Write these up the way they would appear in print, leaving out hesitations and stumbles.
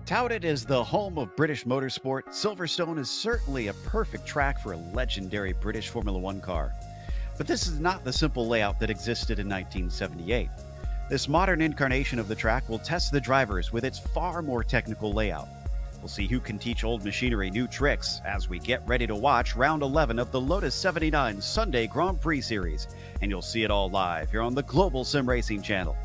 Touted as the home of British motorsport, Silverstone is certainly a perfect track for a legendary British Formula One car. But this is not the simple layout that existed in 1978. This modern incarnation of the track will test the drivers with its far more technical layout. We'll see who can teach old machinery new tricks as we get ready to watch round 11 of the Lotus 79 Sunday Grand Prix Series, and you'll see it all live here on the Global SimRacing Channel.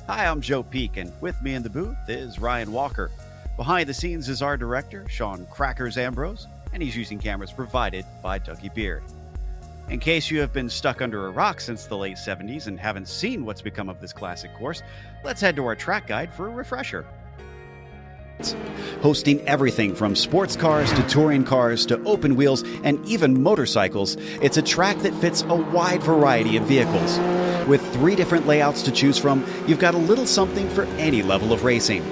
Hi, I'm Joe Peak, and with me in the booth is Ryan Walker. Behind the scenes is our director, Sean Crackers Ambrose. and he's using cameras provided by Dougie Beard. In case you have been stuck under a rock since the late 70s and haven't seen what's become of this classic course, let's head to our track guide for a refresher. Hosting everything from sports cars to touring cars to open wheels and even motorcycles, it's a track that fits a wide variety of vehicles. With 3 different layouts to choose from, you've got a little something for any level of racing.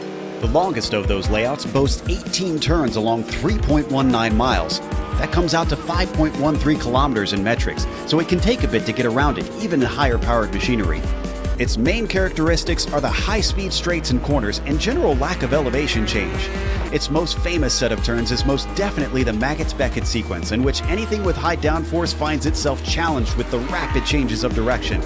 The longest of those layouts boasts 18 turns along 3.19 miles. That comes out to 5.13 kilometers in metrics, so it can take a bit to get around it, even in higher powered machinery. Its main characteristics are the high-speed straights and corners and general lack of elevation change. Its most famous set of turns is most definitely the Maggots-Beckett sequence, in which anything with high downforce finds itself challenged with the rapid changes of direction.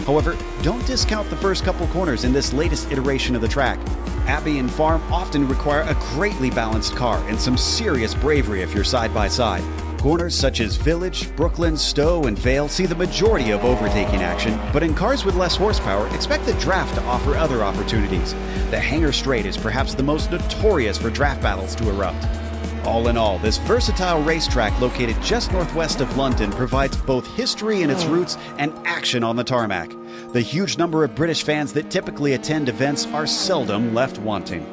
However, don't discount the first couple corners in this latest iteration of the track. Abbey and Farm often require a greatly balanced car and some serious bravery if you're side by side. Corners such as Village, Brooklyn, Stowe, and Vale see the majority of overtaking action, but in cars with less horsepower, expect the draft to offer other opportunities. The Hangar Straight is perhaps the most notorious for draft battles to erupt. All in all, this versatile racetrack located just northwest of London provides both history in its roots and action on the tarmac. The huge number of British fans that typically attend events are seldom left wanting.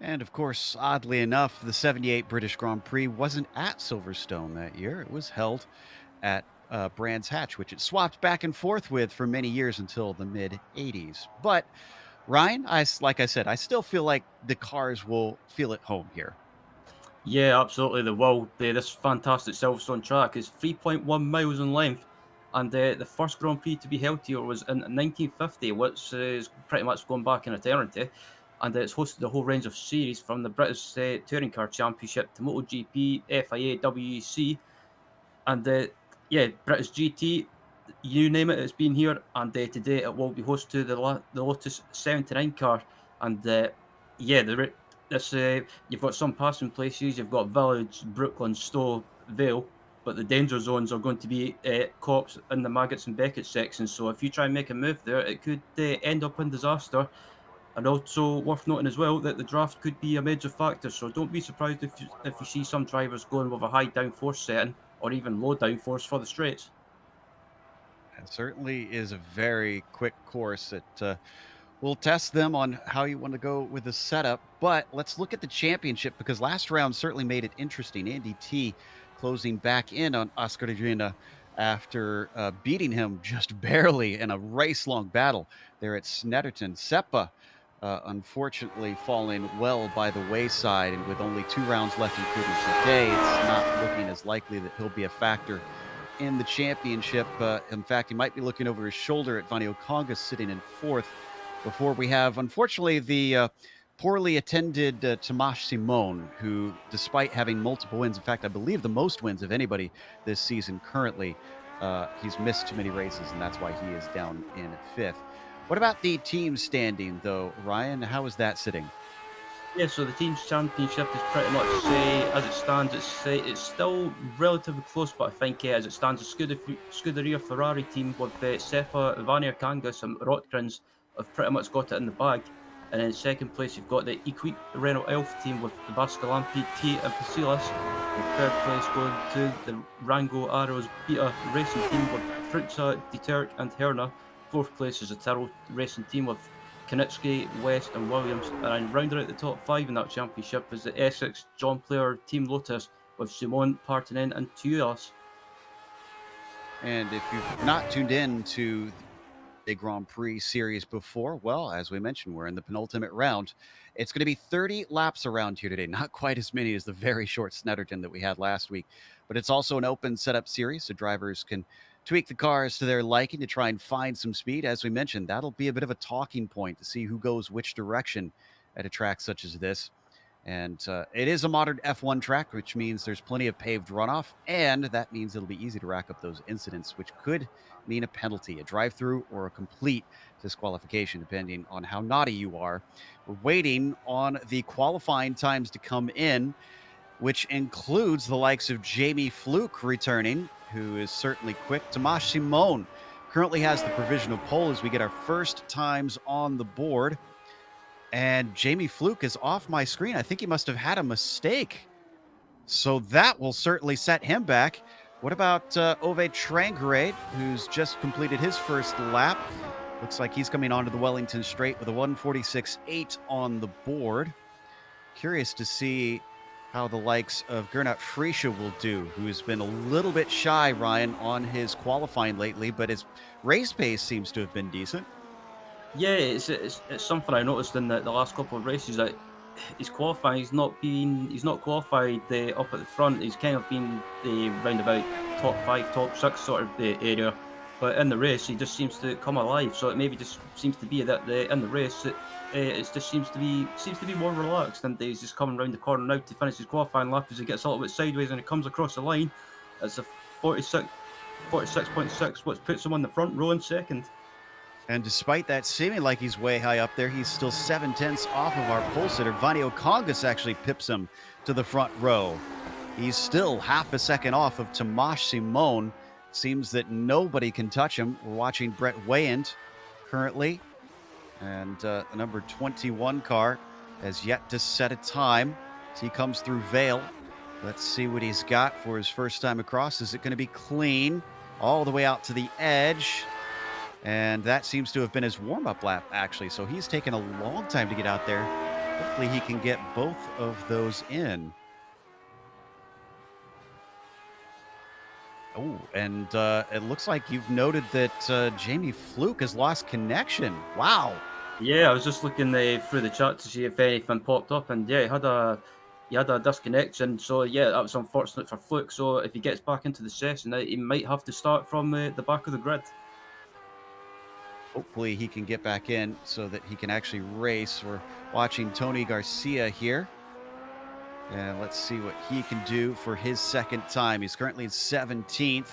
And of course, oddly enough, the 78 British Grand Prix wasn't at Silverstone that year. It was held at Brands Hatch, which it swapped back and forth with for many years until the mid 80s. But Ryan, like I said, I still feel like the cars will feel at home here. Yeah, absolutely. They will. This fantastic Silverstone track is 3.1 miles in length, and the first Grand Prix to be held here was in 1950, which is pretty much going back in eternity. And it's hosted a whole range of series from the British Touring Car Championship to MotoGP, FIA, WEC, and British GT, you name it, it's been here. And today it will be host to the Lotus 79 car. And this you've got some passing places. You've got Village, Brooklyn, Stowe, Vale, but the danger zones are going to be cops in the Maggots and Beckett section. So if you try and make a move there, it could end up in disaster. And also worth noting as well that the draft could be a major factor. So don't be surprised if you see some drivers going with a high downforce setting or even low downforce for the straights. It certainly is a very quick course. We'll test them on how you want to go with the setup. But let's look at the championship, because last round certainly made it interesting. Andy T closing back in on Oscar Regina after beating him just barely in a race-long battle there at Snetterton. Seppa, unfortunately, falling well by the wayside, and with only 2 rounds left including today, it's not looking as likely that he'll be a factor in the championship. In fact, he might be looking over his shoulder at Vani Okonga sitting in 4th, before we have, unfortunately, the poorly attended Tomasz Simon, who, despite having multiple wins, in fact, I believe the most wins of anybody this season currently, he's missed too many races, and that's why he is down in 5th. What about the team standing, though, Ryan? How is that sitting? Yeah, so the team's championship is pretty much as it stands. It's still relatively close, but I think as it stands, the Scuderia Ferrari team with Seppa, Vania Kangas, and Rotgrins have pretty much got it in the bag. And in second place, you've got the Equipe Renault Elf team with Vascalampi, T, and Pasilas. In third place, going to the Rango Arrows Beta Racing team with Frutza, Dieterk, and Herner. Fourth place is the Tyrrell Racing team with Kanitsky, West, and Williams. And rounding out the top 5 in that championship is the Essex John Player Team Lotus with Simon, Partonen, and Tuilas. And if you've not tuned in to the Grand Prix series before, well, as we mentioned, we're in the penultimate round. It's going to be 30 laps around here today. Not quite as many as the very short Snetterton that we had last week, but it's also an open setup series, so drivers can tweak the cars to their liking to try and find some speed. As we mentioned, that'll be a bit of a talking point to see who goes which direction at a track such as this. And it is a modern F1 track, which means there's plenty of paved runoff, and that means it'll be easy to rack up those incidents, which could mean a penalty, a drive-through, or a complete disqualification, depending on how naughty you are. We're waiting on the qualifying times to come in. which includes the likes of Jamie Fluke returning, who is certainly quick. Tomasz Simon currently has the provisional pole as we get our first times on the board. And Jamie Fluke is off my screen. I think he must have had a mistake. So that will certainly set him back. What about Ove Trangrade, who's just completed his first lap? Looks like he's coming onto the Wellington Straight with a 146.8 on the board. Curious to see how the likes of Gernot Friesche will do, who's been a little bit shy, Ryan, on his qualifying lately, but his race pace seems to have been decent. Yeah, it's something I noticed in the last couple of races that he's qualifying. He's not qualified up at the front. He's kind of been round about top 5, top 6 sort of area. But in the race, he just seems to come alive. So it maybe just seems to be that in the race, it just seems to be more relaxed, and he's just coming around the corner now to finish his qualifying lap as he gets a little bit sideways and he comes across the line. It's a 46.6, which puts him on the front row in second. And despite that seeming like he's way high up there, he's still 7/10 off of our pole sitter. Vanio Congas actually pips him to the front row. He's still half a second off of Tomasz Simon. Seems that nobody can touch him. We're watching Brett Wayand currently. And the number 21 car has yet to set a time as he comes through Vale. Let's see what he's got for his first time across. Is it going to be clean all the way out to the edge? And that seems to have been his warm-up lap, actually. So he's taken a long time to get out there. Hopefully he can get both of those in. Oh, and it looks like you've noted that Jamie Fluke has lost connection. Wow. Yeah, I was just looking through the chat to see if anything popped up, and yeah, he had a disconnection. So yeah, that was unfortunate for Fluke. So if he gets back into the session, he might have to start from the back of the grid. Hopefully he can get back in so that he can actually race. We're watching Tony Garcia here. And let's see what he can do for his second time. He's currently in 17th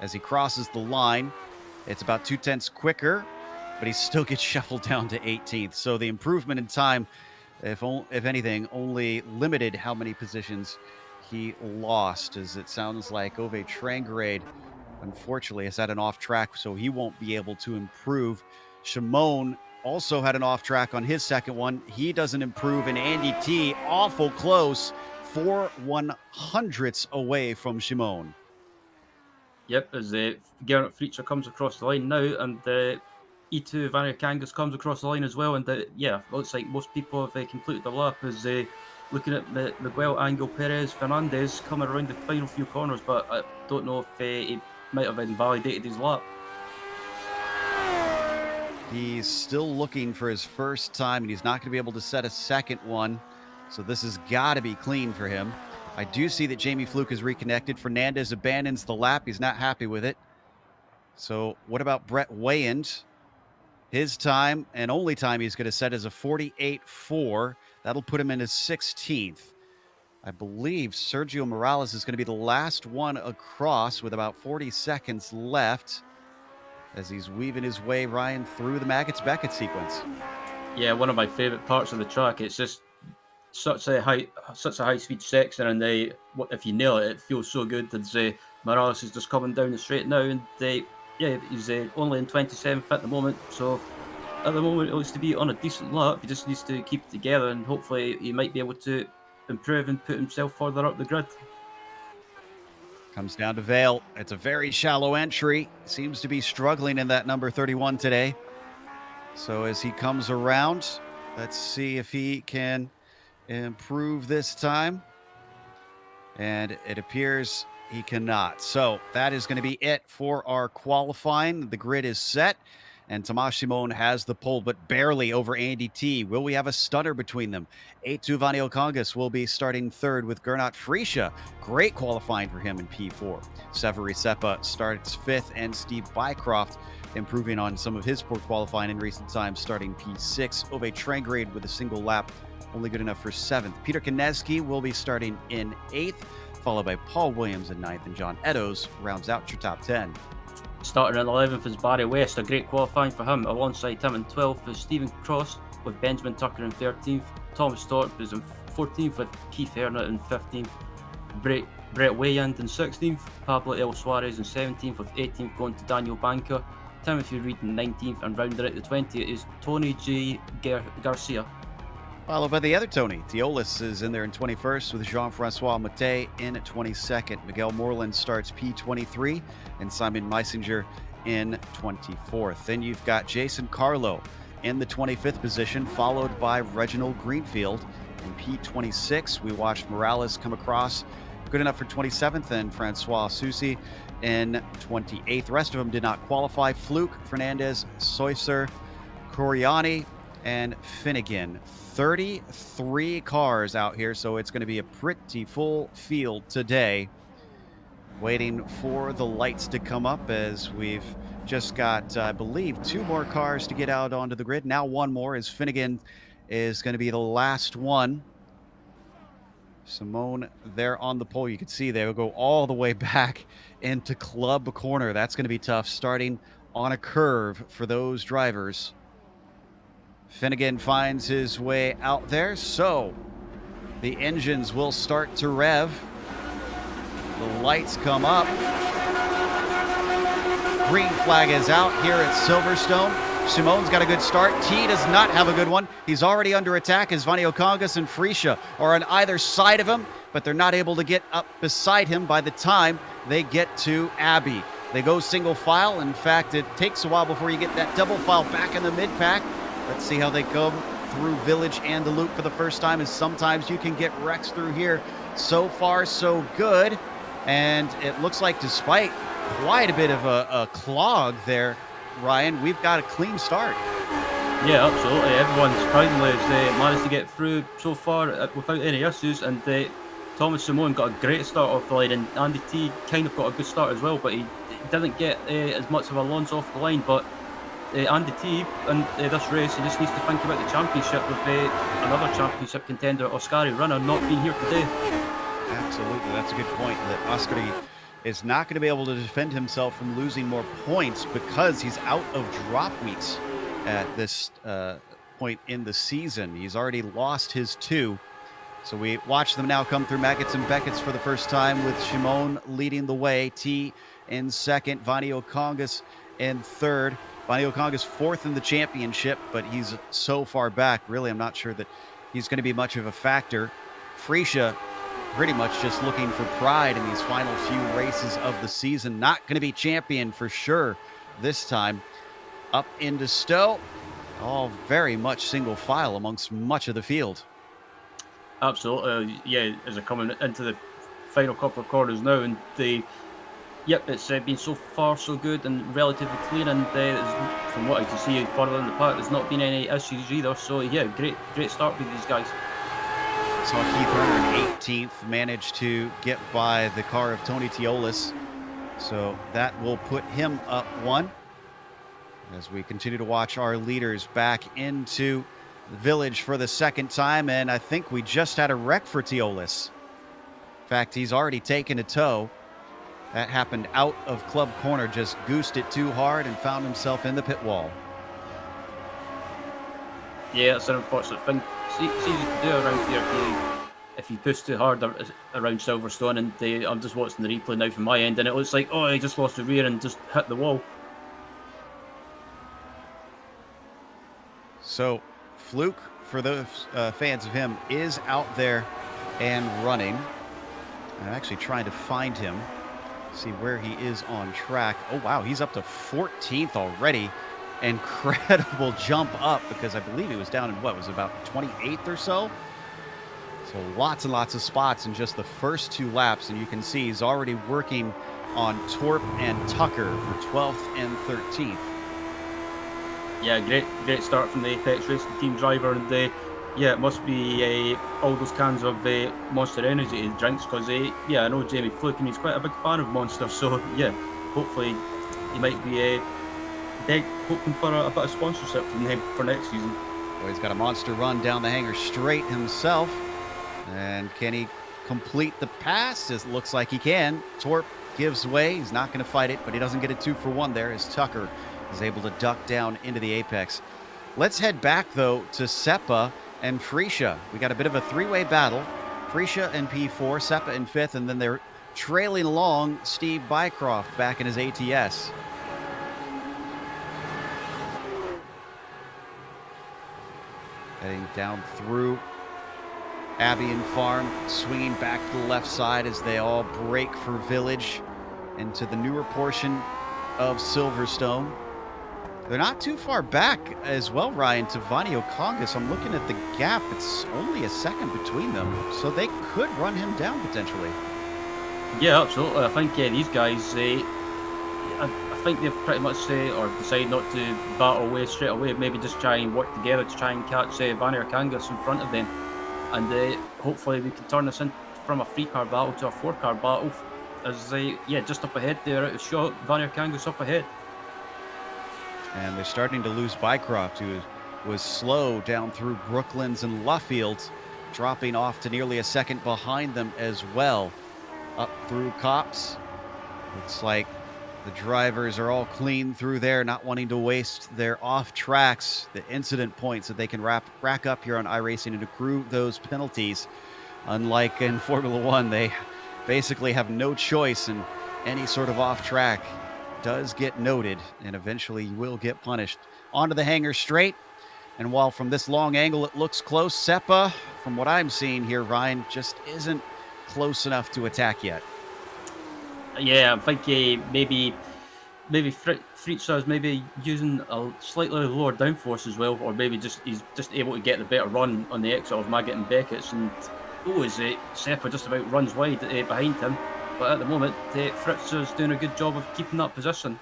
as he crosses the line. It's about 0.2 quicker, but he still gets shuffled down to 18th. So the improvement in time, if anything, only limited how many positions he lost, as it sounds like Ove Trangrade, unfortunately, has had an off track, so he won't be able to improve. Shimon also had an off track on his second one. He doesn't improve, and Andy T, awful close, 4/100ths away from Shimon. Yep, as Gernot Friesche comes across the line now, and E2 Vanio Congas comes across the line as well. And yeah, looks like most people have completed the lap. As looking at Miguel Angel Perez Fernandez coming around the final few corners, but I don't know if he might have invalidated his lap. He's still looking for his first time, and he's not going to be able to set a second one. So this has got to be clean for him. I do see that Jamie Fluke is reconnected. Fernandez abandons the lap. He's not happy with it. So what about Brett Wayand? His time and only time he's going to set is a 48.4. That'll put him in his 16th. I believe Sergio Morales is going to be the last one across with about 40 seconds left as he's weaving his way, Ryan, through the Maggots-Beckett sequence. Yeah, one of my favorite parts of the track. It's just such a high speed section, and if you nail it, it feels so good. As Morales is just coming down the straight now, and yeah, he's only in 27th at the moment. So at the moment, it looks to be on a decent lap. He just needs to keep it together, and hopefully he might be able to improve and put himself further up the grid. Comes down to Vale. It's a very shallow entry. Seems to be struggling in that number 31 today. So as he comes around, let's see if he can improve this time. And it appears he cannot. So that is going to be it for our qualifying. The grid is set, and Tomasz Simon has the pole, but barely over Andy T. Will we have a stunner between them? A2 Vanio Congas will be starting third with Gernot Friesche. Great qualifying for him in P4. Severi Seppa starts fifth, and Steve Bycroft improving on some of his poor qualifying in recent times, starting P6. Ove Trangrade with a single lap, only good enough for 7th. Peter Koneski will be starting in 8th, followed by Paul Williams in 9th, and John Eddowes rounds out your top 10. Starting in 11th is Barry West, a great qualifying for him. Alongside him in 12th is Stephen Cross, with Benjamin Tucker in 13th. Thomas Thorpe is in 14th with Keith Ernott in 15th, Brett Wayand in 16th, Pablo El Suarez in 17th, with 18th going to Daniel Banker, Timothy Reed in 19th, and rounding out the 20th is Tony J. Garcia. Followed by the other Tony. Teolis is in there in 21st with Jean-Francois Maté in 22nd. Miguel Moreland starts P23 and Simon Meisinger in 24th. Then you've got Jason Carlo in the 25th position, followed by Reginald Greenfield in P26. We watched Morales come across good enough for 27th, and Francois Susi in 28th. The rest of them did not qualify. Fluke, Fernandez, Soyser, Coriani, and Finnegan. 33 cars out here, so it's going to be a pretty full field today. Waiting for the lights to come up, as we've just got, I believe, 2 more cars to get out onto the grid. Now 1 more, as Finnegan is going to be the last one. Simone there on the pole. You can see they will go all the way back into Club Corner. That's going to be tough, starting on a curve for those drivers. Finnegan finds his way out there, so the engines will start to rev. The lights come up. Green flag is out here at Silverstone. Simone's got a good start. T does not have a good one. He's already under attack as Vanio Congas and Freesia are on either side of him, but they're not able to get up beside him by the time they get to Abbey. They go single file. In fact, it takes a while before you get that double file back in the mid-pack. Let's see how they go through Village and the Loop for the first time, as sometimes you can get wrecks through here. So far, so good. And it looks like, despite quite a bit of a clog there, Ryan, we've got a clean start. Yeah, absolutely. Everyone surprisingly has managed to get through so far without any issues, and Thomas Simone got a great start off the line, and Andy T kind of got a good start as well, but he didn't get as much of Alonso off the line. But Andy T in this race, he just needs to think about the championship with another championship contender, Oscari Runner, not being here today. Absolutely, that's a good point, that Oscari is not going to be able to defend himself from losing more points because he's out of drop weeks at this point in the season. He's already lost his 2. So we watch them now come through Maggots and Beckett's for the first time, with Shimon leading the way, T in second, Vanio Congas in third. Vanio Congas 4th in the championship, but he's so far back, really I'm not sure that he's going to be much of a factor. Freesia pretty much just looking for pride in these final few races of the season. Not going to be champion for sure this time. Up into Stowe, all very much single file amongst much of the field. Absolutely, yeah, as they're coming into the final couple of corners now, and it's been so far so good and relatively clean, and from what I can see further in the pack, there's not been any issues either. So yeah, great start with these guys. Saw Keith Ernott in 18th, managed to get by the car of Tony Teolis. So that will put him up 1. As we continue to watch our leaders back into the Village for the second time. And I think we just had a wreck for Teolis. In fact, he's already taken a tow. That happened out of Club Corner, just goosed it too hard and found himself in the pit wall. Yeah, it's an unfortunate thing. It's easy to do around here if you push too hard around Silverstone, and I'm just watching the replay now from my end, and it looks like, oh, he just lost the rear and just hit the wall. So Fluke, for those fans of him, is out there and running. I'm actually trying to find him, see where he is on track. Oh wow, he's up to 14th already. Incredible jump up, because I believe he was down in what was about 28th or so. So lots and lots of spots in just the first 2 laps, and you can see he's already working on Torp and Tucker for 12th and 13th. Yeah, great start from the Apex Racing team driver, and it must be all those cans of Monster Energy drinks, because I know Jamie Fluke, and he's quite a big fan of Monster, so yeah, hopefully he might be hoping for a bit of sponsorship from him for next season. Well, he's got a monster run down the hanger straight himself. And can he complete the pass? It looks like he can. Torp gives way. He's not going to fight it, but he doesn't get a 2 for 1 there, as Tucker is able to duck down into the apex. Let's head back, though, to SEPA and Freesia. We got a bit of a three-way battle. Freesia in P4, Seppa in 5th, and then they're trailing along Steve Bycroft back in his ATS. Heading down through Abbey and Farm, swinging back to the left side as they all break for Village into the newer portion of Silverstone. They're not too far back as well, Ryan, to Vanio Congas. I'm looking at the gap. It's only a second between them, so they could run him down potentially. Yeah, absolutely. I think these guys, I think they've pretty much or decided not to battle away straight away. Maybe just try and work together to try and catch Vanio Congas in front of them. And hopefully we can turn this in from a 3-car battle to a 4-car battle. As just up ahead, they're out of shot. Vanio Congas up ahead. And they're starting to lose Bycroft, who was slow down through Brooklands and Luffield, dropping off to nearly a second behind them as well. Up through Cops. Looks like the drivers are all clean through there, not wanting to waste their off tracks, the incident points that they can rack up here on iRacing and accrue those penalties. Unlike in Formula One, they basically have no choice, and any sort of off track does get noted, and eventually you will get punished. Onto the hangar straight, and while from this long angle it looks close, Seppa, from what I'm seeing here, Ryan, just isn't close enough to attack yet. Yeah, I think maybe Fritza is maybe using a slightly lower downforce as well, or maybe he's just able to get the better run on the exit of Maggott and Beckett's, and Seppa just about runs wide behind him. But at the moment, Fritza's doing a good job of keeping that position.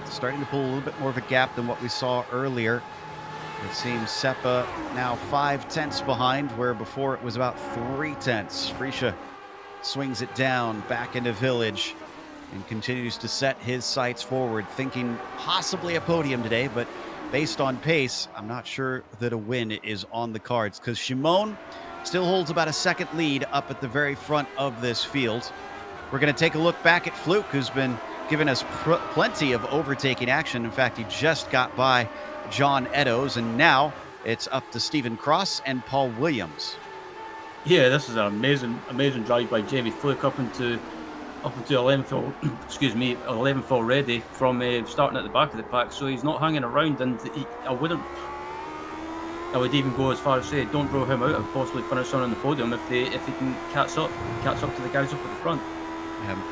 Starting to pull a little bit more of a gap than what we saw earlier. It seems Seppa now 5 tenths behind, where before it was about 3 tenths. Freesia swings it down back into Village and continues to set his sights forward, thinking possibly a podium today, but based on pace, I'm not sure that a win is on the cards, because Shimon still holds about a second lead up at the very front of this field. We're going to take a look back at Fluke, who's been giving us plenty of overtaking action. In fact, he just got by John Eddowes, and now it's up to Stephen Cross and Paul Williams. Yeah, this is an amazing drive by Jamie Fluke up into 11th, 11th already from starting at the back of the pack. So he's not hanging around, and I would even go as far as say, don't rule him out of possibly finishing on the podium if he can catch up to the guys up at the front.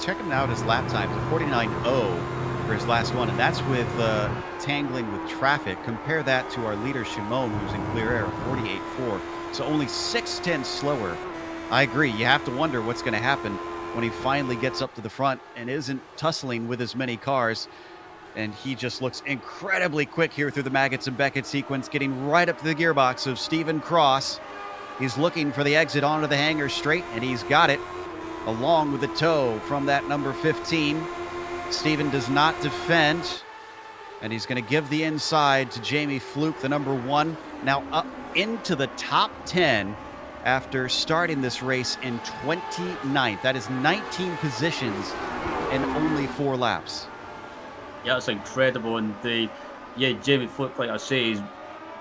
Checking out his lap times, 49.0 for his last one, and that's with tangling with traffic. Compare that to our leader Shimon, who's in clear air, 48.4, so only 6 tenths slower. I agree. You have to wonder what's going to happen when he finally gets up to the front and isn't tussling with as many cars. And he just looks incredibly quick here through the Maggots and Beckett sequence, getting right up to the gearbox of Stephen Cross. He's looking for the exit onto the hangar straight, and he's got it, along with the tow from that number 15. Stephen does not defend, and he's going to give the inside to Jamie Fluke, the number 1, now up into the top 10 after starting this race in 29th. That is 19 positions in only 4 laps. Yeah, that's incredible. And Jamie Fluke, like I say, is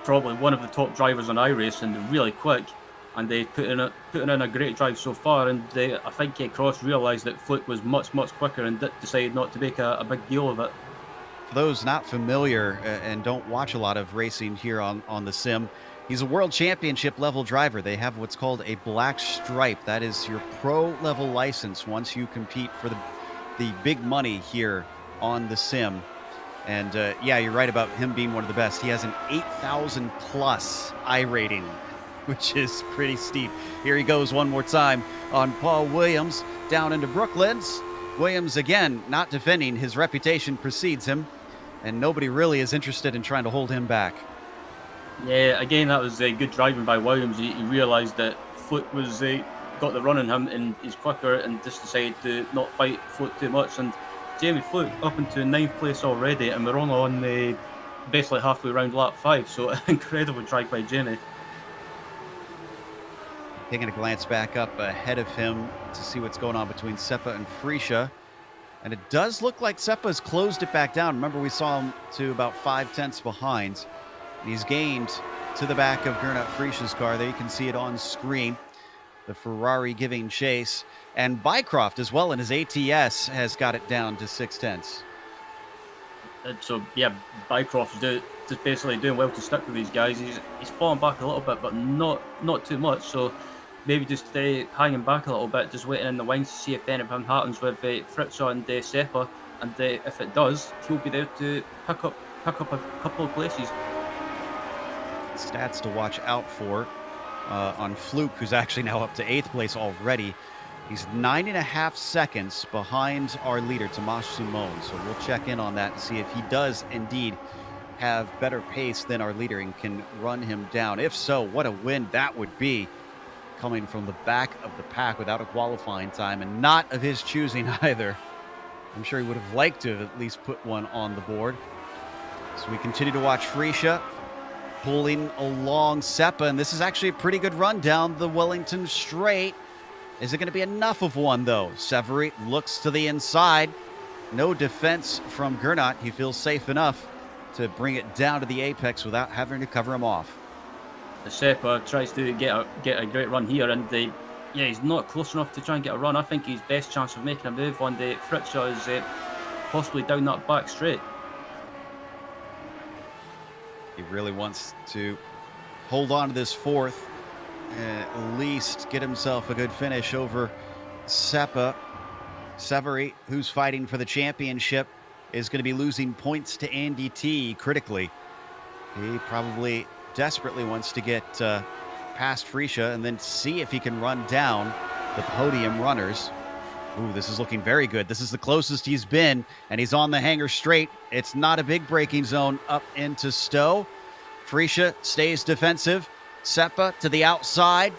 probably one of the top drivers on iRacing, really quick, and they put in a great drive so far. And I think Cross realised that Fluke was much quicker and decided not to make a big deal of it. For those not familiar and don't watch a lot of racing here on the sim, he's a world championship level driver. They have what's called a black stripe. That is your pro level license once you compete for the big money here on the sim. And yeah, you're right about him being one of the best. He has an 8,000 plus I rating, which is pretty steep. Here he goes one more time on Paul Williams down into Brooklands. Williams again not defending. His reputation precedes him, and nobody really is interested in trying to hold him back. Yeah, again, that was good driving by Williams. He realised that Fluke was got the run on him, and he's quicker, and just decided to not fight Fluke too much. And Jamie Fluke up into 9th place already, and we're only on basically halfway around lap 5. So incredible drive by Jamie. Taking a glance back up ahead of him to see what's going on between Seppa and Freesia. And it does look like Seppa's closed it back down. Remember, we saw him to about 5 tenths behind. He's gained to the back of Gernot Frisch's car. There you can see it on screen. The Ferrari giving chase. And Bycroft as well in his ATS has got it down to 6/10. So yeah, Bycroft's just basically doing well to stick with these guys. He's fallen back a little bit, but not too much. So maybe just hanging back a little bit, just waiting in the wings to see if anything happens with Fritz and Seppa. And if it does, he'll be there to pick up a couple of places. Stats to watch out for on Fluke, who's actually now up to 8th place already. He's 9.5 seconds behind our leader, Tomasz Simon. So we'll check in on that and see if he does indeed have better pace than our leader and can run him down. If so, what a win that would be, coming from the back of the pack without a qualifying time, and not of his choosing either. I'm sure he would have liked to have at least put one on the board. So we continue to watch Frisha pulling along Seppa, and this is actually a pretty good run down the Wellington Straight. Is it going to be enough of one, though? Severi looks to the inside. No defense from Gernot. He feels safe enough to bring it down to the apex without having to cover him off. The Seppa tries to get a great run here, and he's not close enough to try and get a run. I think his best chance of making a move on the Fritza is possibly down that back straight. He really wants to hold on to this 4th, at least get himself a good finish over Seppa. Severi, who's fighting for the championship, is going to be losing points to Andy T critically. He probably desperately wants to get past Frisha and then see if he can run down the podium runners. Ooh, this is looking very good. This is the closest he's been, and he's on the hanger straight. It's not a big braking zone up into Stowe. Frisha stays defensive. Seppa to the outside.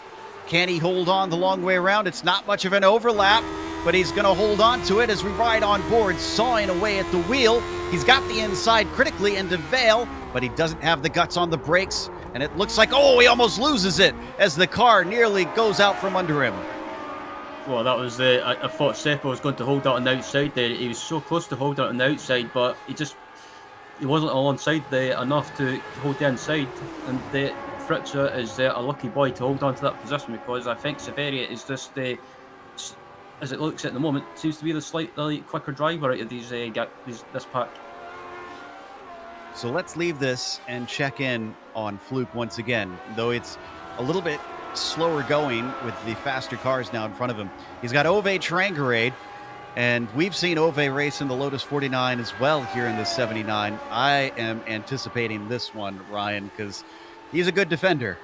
Can he hold on the long way around? It's not much of an overlap, but he's going to hold on to it as we ride on board, sawing away at the wheel. He's got the inside critically into Vale, but he doesn't have the guts on the brakes, and it looks like, oh, he almost loses it as the car nearly goes out from under him. Well, that was I thought Seppa was going to hold out on the outside there. He was so close to hold out on the outside, but he wasn't alongside enough to hold the inside, and Fritza is a lucky boy to hold on to that position, because I think Severi is just, as it looks at the moment, seems to be the slightly quicker driver out of this pack. So let's leave this and check in on Fluke once again, though it's a little bit slower going with the faster cars now in front of him. He's got Ove Trangarade, and we've seen Ove race in the Lotus 49 as well here in the 79. I am anticipating this one, Ryan, because he's a good defender.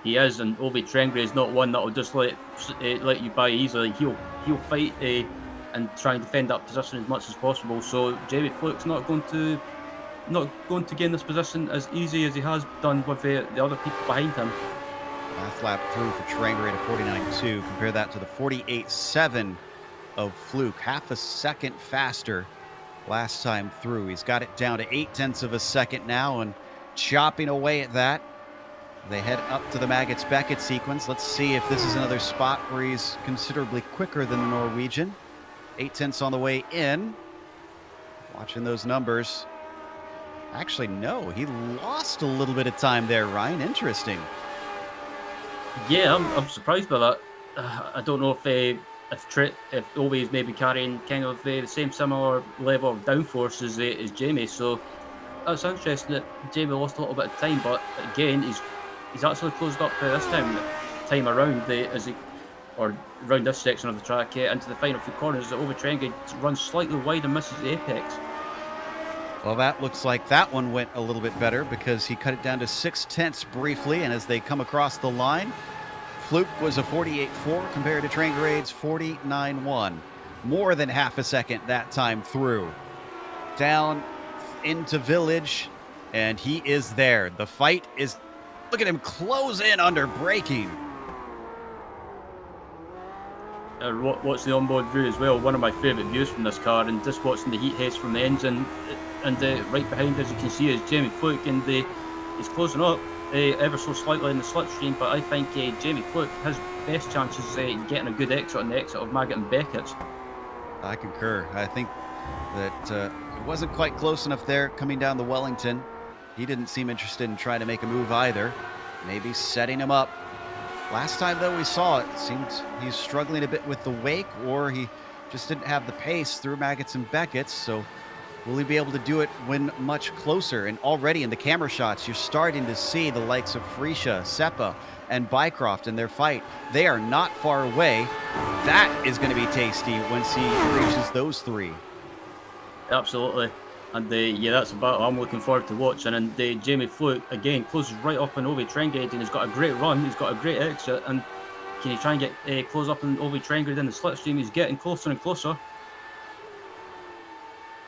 He is, and Ove Trangarade is not one that will just let you by easily. He'll fight and try and defend that position as much as possible. So Jamie Fluke's not going to gain this position as easy as he has done with the other people behind him. Last lap through for Trangarade of 49.2. Compare that to the 48.7 of Fluke. Half a second faster last time through. He's got it down to 0.8 of a second now, and chopping away at that. They head up to the Maggots Beckett sequence. Let's see if this is another spot where he's considerably quicker than the Norwegian. 0.8 on the way in. Watching those numbers. Actually, no, he lost a little bit of time there, Ryan. Interesting. Yeah, I'm surprised by that. I don't know if Ove is maybe carrying kind of the same similar level of downforce as Jamie, so that's interesting that Jamie lost a little bit of time, but again, he's actually closed up this time around around this section of the track into the final few corners. Ove Trangarade runs slightly wide and misses the apex. Well, that looks like that one went a little bit better because he cut it down to 0.6 briefly, and as they come across the line, Fluke was a 48.4 compared to Trangarade's 49.1. More than half a second that time through. Down into Village, and he is there. The fight is... Look at him close in under braking. Watch the onboard view as well. One of my favourite views from this car, and just watching the heat haze from the engine. And right behind, as you can see, is Jamie Fluke, and he's closing up ever so slightly in the slipstream. But I think Jamie Fluke has best chances getting a good exit on the exit of Maggot and Beckett. I concur. I think that it wasn't quite close enough there coming down the Wellington. He didn't seem interested in trying to make a move either. Maybe setting him up. Last time, though, we saw it seemed he's struggling a bit with the wake, or he just didn't have the pace through Maggots and Beckett's. So will he be able to do it when much closer? And already in the camera shots, you're starting to see the likes of Freesia, Seppa, and Bycroft in their fight. They are not far away. That is going to be tasty once he reaches those three. Absolutely. And yeah, that's a battle I'm looking forward to watching. And Jamie Fluke, again, closes right up on Ovi Trengade, and he's got a great run. He's got a great exit. And can he try and get close up on Ovi Trengade in the slipstream? He's getting closer and closer.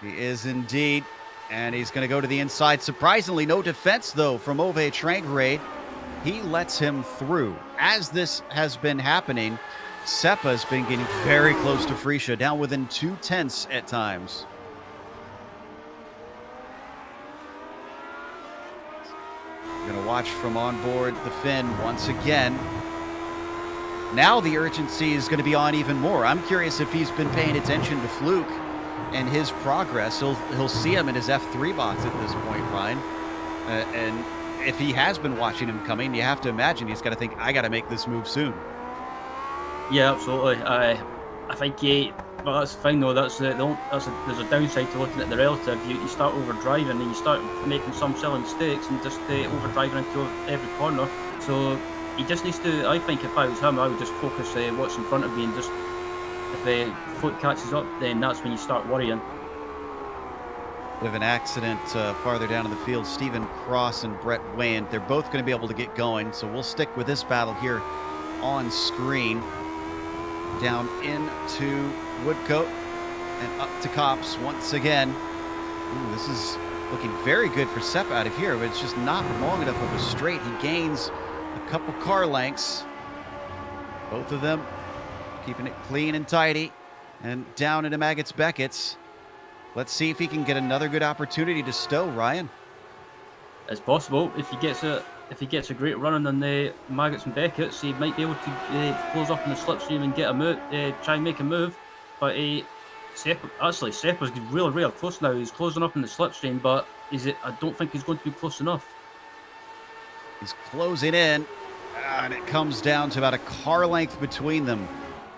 He is indeed. And he's going to go to the inside. Surprisingly, no defense, though, from Ove Trengade. He lets him through. As this has been happening, Seppa's been getting very close to Freesia, down within 0.2 at times. Going to watch from on board the Finn once again. Now the urgency is going to be on even more. I'm curious if he's been paying attention to Fluke and his progress. He'll see him in his F3 box at this point, Ryan. And if he has been watching him coming, you have to imagine he's got to think, I got to make this move soon. Yeah, absolutely. I think well, that's the thing though. There's a downside to looking at the relative. You start overdriving and you start making some silly mistakes and just overdriving into every corner. So he just needs to. I think if I was him, I would just focus what's in front of me, and just if Foot catches up, then that's when you start worrying. Bit of an accident farther down in the field. Stephen Cross and Brett Wayne, they're both going to be able to get going. So we'll stick with this battle here on screen. Down into Woodcote and up to Copse once again. Ooh, this is looking very good for Sepp out of here, but it's just not long enough of a straight. He gains a couple car lengths. Both of them keeping it clean and tidy. And down into Maggots Beckett's. Let's see if he can get another good opportunity to stow, Ryan. It's possible. If he gets a great run on the Maggots and Beckett's, he might be able to close up in the slipstream and get a move, try and make a move. But Seppa's really, really close now. He's closing up in the slipstream, but I don't think he's going to be close enough. He's closing in, and it comes down to about a car length between them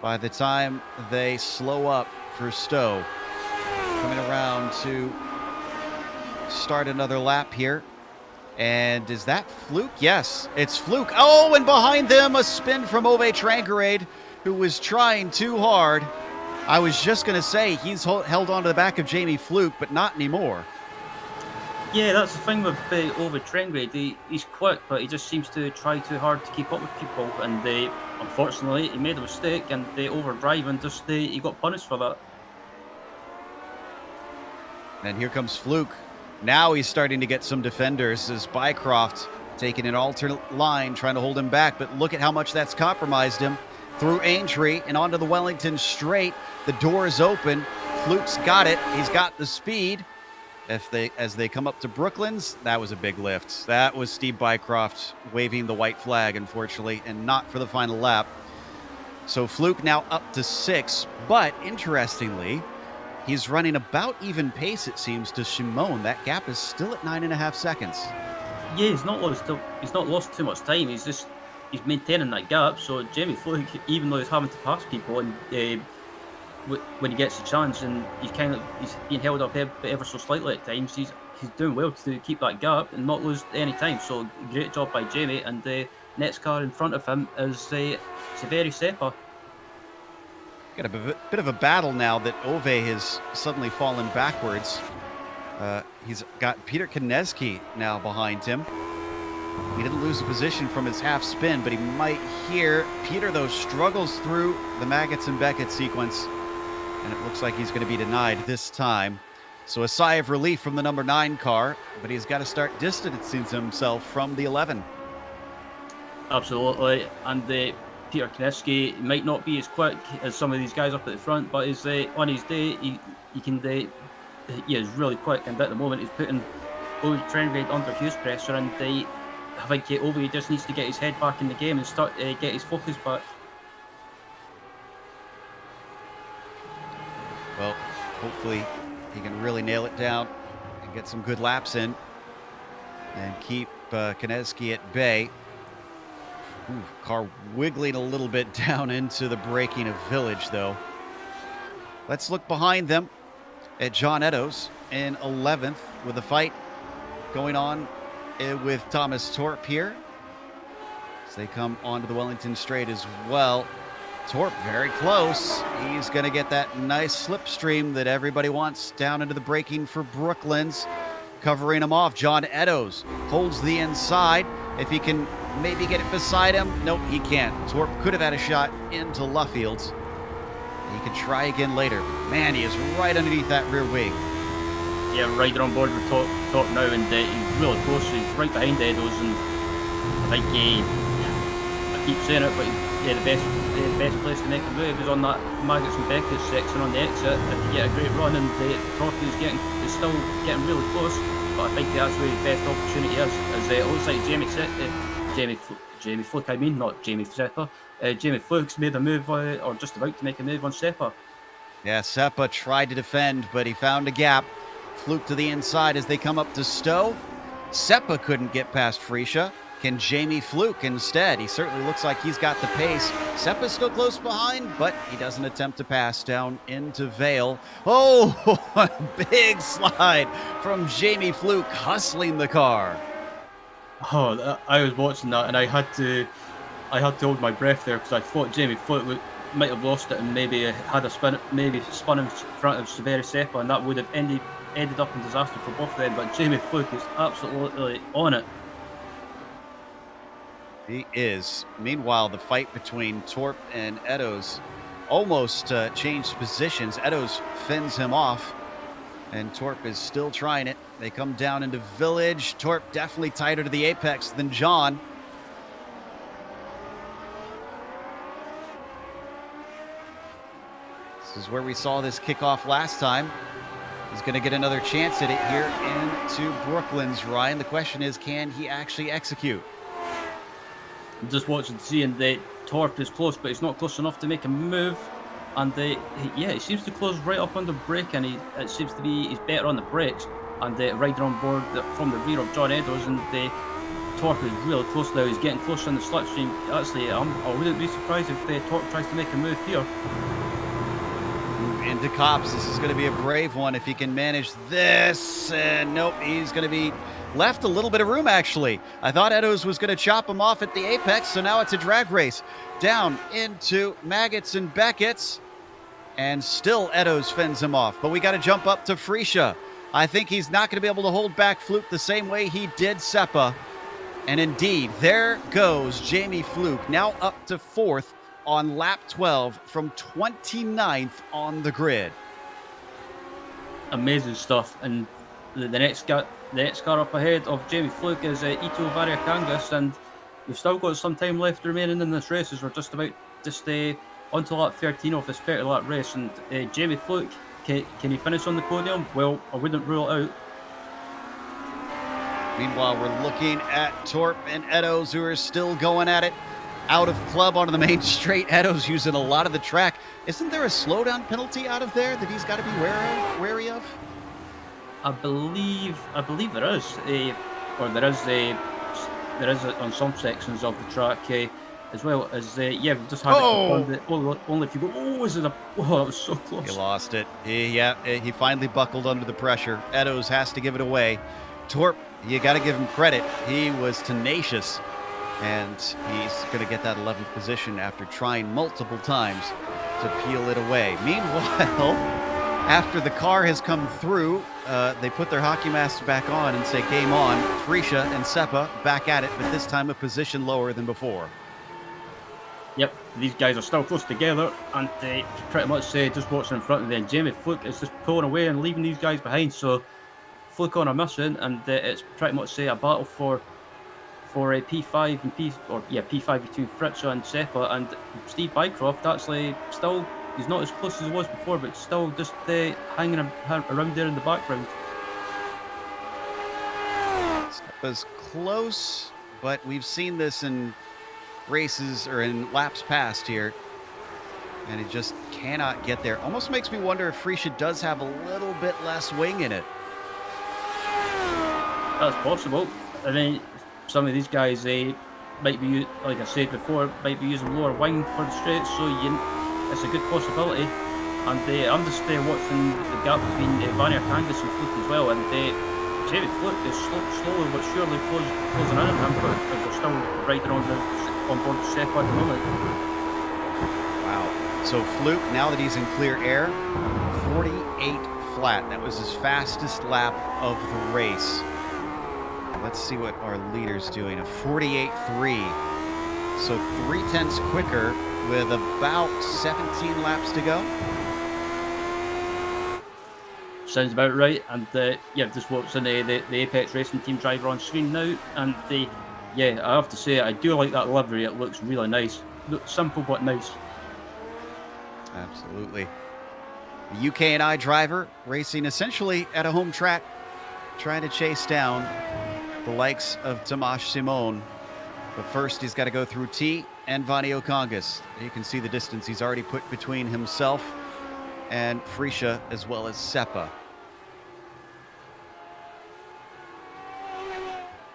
by the time they slow up for stow. Coming around to start another lap here. And is that Fluke? Yes, it's Fluke. Oh, and behind them, a spin from Ove Trankerade, who was trying too hard. I was just going to say, he's held on to the back of Jamie Fluke, but not anymore. Yeah, that's the thing with Ove Trankerade. He's quick, but he just seems to try too hard to keep up with people. And unfortunately, he made a mistake, and they overdrive, and just he got punished for that. And here comes Fluke. Now he's starting to get some defenders as Bycroft taking an alternate line, trying to hold him back. But look at how much that's compromised him. Through Aintree and onto the Wellington straight. The door is open. Fluke's got it. He's got the speed. As they come up to Brooklands, that was a big lift. That was Steve Bycroft waving the white flag, unfortunately, and not for the final lap. So Fluke now up to 6. But interestingly, he's running about even pace, it seems, to Shimon. That gap is still at 9.5 seconds. Yeah, he's not lost too much time. He's maintaining that gap. So Jamie Fluke, even though he's having to pass people, and when he gets the chance, and he's being held up ever so slightly at times, he's doing well to keep that gap and not lose any time. So great job by Jamie. And the next car in front of him is Severi Seppa. Got a bit of a battle now that Ove has suddenly fallen backwards. He's got Peter Konecki now behind him. He didn't lose the position from his half spin, but he might here. Peter, though, struggles through the Maggots and Beckett sequence, and it looks like he's going to be denied this time. So a sigh of relief from the number 9 car, but he's got to start distancing himself from the 11. Absolutely, and Peter Konecki might not be as quick as some of these guys up at the front, but on his day, he is really quick, and at the moment he's putting Ove Trankerade under huge pressure, and I think Ove just needs to get his head back in the game and start get his focus back. Well, hopefully he can really nail it down and get some good laps in. and keep Konecki at bay. Ooh, car wiggling a little bit down into the braking of Village, though. Let's look behind them at John Eddowes in 11th with a fight going on with Thomas Torp here. As they come onto the Wellington Straight as well. Torp very close. He's going to get that nice slipstream that everybody wants down into the braking for Brooklands. Covering him off, John Eddowes holds the inside. If he can maybe get it beside him, nope, he can't. Torp could have had a shot into Luffields. He could try again later. Man, he is right underneath that rear wing. Yeah, right there on board with Torp now, and he's really close. He's right behind Eddowes, and I think I keep saying it, but the best place to make a move is on that Maggots and Beckett section on the exit. If you get a great run, and Torp is still getting really close, but I think that's where his best opportunity is. As it looks like Jamie Fluke, I mean, not Jamie Seppa. Jamie Fluke's made a move, or just about to make a move on Seppa. Yeah, Seppa tried to defend, but he found a gap. Fluke to the inside as they come up to Stowe. Seppa couldn't get past Freesia. Can Jamie Fluke instead? He certainly looks like he's got the pace. Seppa's still close behind, but he doesn't attempt to pass down into Vale. Oh, a big slide from Jamie Fluke, hustling the car. Oh, I was watching that, and I had to hold my breath there, because I thought Jamie Fluke might have lost it and maybe had a spun in front of Severi Seppa, and that would have ended up in disaster for both of them. But Jamie Fluke is absolutely on it. He is. Meanwhile, the fight between Torp and Eddowes almost changed positions. Eddowes fends him off, and Torp is still trying it. They come down into Village. Torp definitely tighter to the apex than John. This is where we saw this kickoff last time. He's going to get another chance at it here into Brooklands, Ryan. The question is, can he actually execute? I'm just watching, seeing that Torp is close, but he's not close enough to make a move. And he seems to close right up under brake, and it seems to be he's better on the brakes. And right on board from the rear of John Eddowes, and Torp is really close now. He's getting closer on the slipstream. Actually, I wouldn't be surprised if Torp tries to make a move here. Into Copse. This is going to be a brave one if he can manage this. And nope, he's going to be left a little bit of room, actually. I thought Eddowes was going to chop him off at the apex, so now it's a drag race down into Maggots and Beckett's, and still Eddowes fends him off. But we got to jump up to Freesia. I think he's not going to be able to hold back Fluke the same way he did Seppa. And indeed, there goes Jamie Fluke, now up to 4th on lap 12 from 29th on the grid. Amazing stuff. And the next car up ahead of Jamie Fluke is Ito Variakangas, and we've still got some time left remaining in this race, as we're just about to stay onto lap 13 of this 30 lap race. And Jamie Fluke, can he finish on the podium? Well, I wouldn't rule it out. Meanwhile, we're looking at Torp and Eddowes, who are still going at it. Out of club onto the main straight. Eddowes using a lot of the track. Isn't there a slowdown penalty out of there that he's got to be wary of? I believe there is there is on some sections of the track, as well as we've just had it only if you go, that was so close. He lost it. He finally buckled under the pressure. Eddowes has to give it away. Torp, you got to give him credit. He was tenacious, and he's going to get that 11th position after trying multiple times to peel it away. Meanwhile, after the car has come through, they put their hockey masks back on and say game on. Freesia and Seppa back at it, but this time a position lower than before. Yep, these guys are still close together, and pretty much just watching in front of them. Jamie Fluke is just pulling away and leaving these guys behind, so Fluke on a mission, and it's pretty much a battle for a P5 and P5 between Fritza and Seppa, and Steve Bycroft actually still, he's not as close as he was before, but still just hanging around there in the background. Seppa's close, but we've seen this in races or in laps past here, and it just cannot get there. Almost makes me wonder if Freesia does have a little bit less wing in it. That's possible. I mean, some of these guys, they might be, like I said before, might be using lower wing for the straight, so it's a good possibility. And I'm just watching the gap between Vanier Kangas and Fluke as well, and Jamie Fluke is slowly but surely closing in on him, but we're still riding on board the Seppa at the moment. Wow. So Fluke, now that he's in clear air, 48 flat. That was his fastest lap of the race. Let's see what our leader's doing. A 48.3. So 0.3 quicker with about 17 laps to go. Sounds about right. And just watching the Apex Racing Team driver on screen now, and I have to say, I do like that livery. It looks really nice. Looks simple but nice. Absolutely. The UK&I driver racing essentially at a home track, trying to chase down the likes of Tomasz Simon. But first, he's got to go through T and Vani Okongas. You can see the distance he's already put between himself and Frisha, as well as Seppa.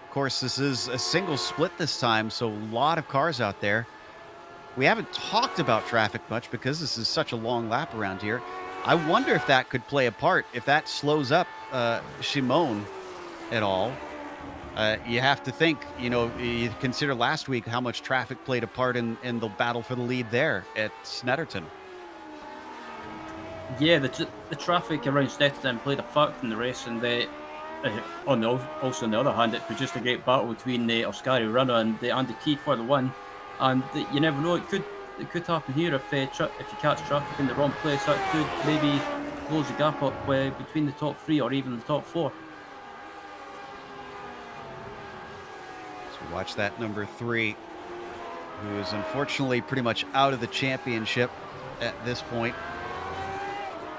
Of course, this is a single split this time, so a lot of cars out there. We haven't talked about traffic much because this is such a long lap around here. I wonder if that could play a part, if that slows up Shimon at all. You have to think, you consider last week how much traffic played a part in the battle for the lead there at Snetterton. Yeah, the traffic around Snetterton played a factor in the race, and also on the other hand, it produced a great battle between Oscari Runner and Andy T for the win. And you never know, it could happen here if you catch traffic in the wrong place. That could maybe close the gap up between the top 3 or even the top 4. So watch that number 3, who is unfortunately pretty much out of the championship at this point.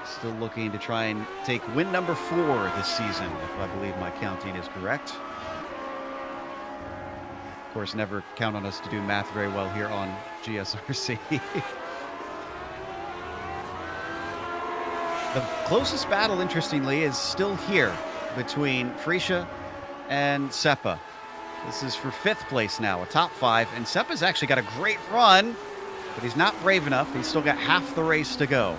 Still looking to try and take win number 4 this season, if I believe my counting is correct. Of course, never count on us to do math very well here on GSRC. The closest battle, interestingly, is still here between Frisha and Seppa. This is for 5th place now, a top 5, and Seppa's actually got a great run, but he's not brave enough. He's still got half the race to go.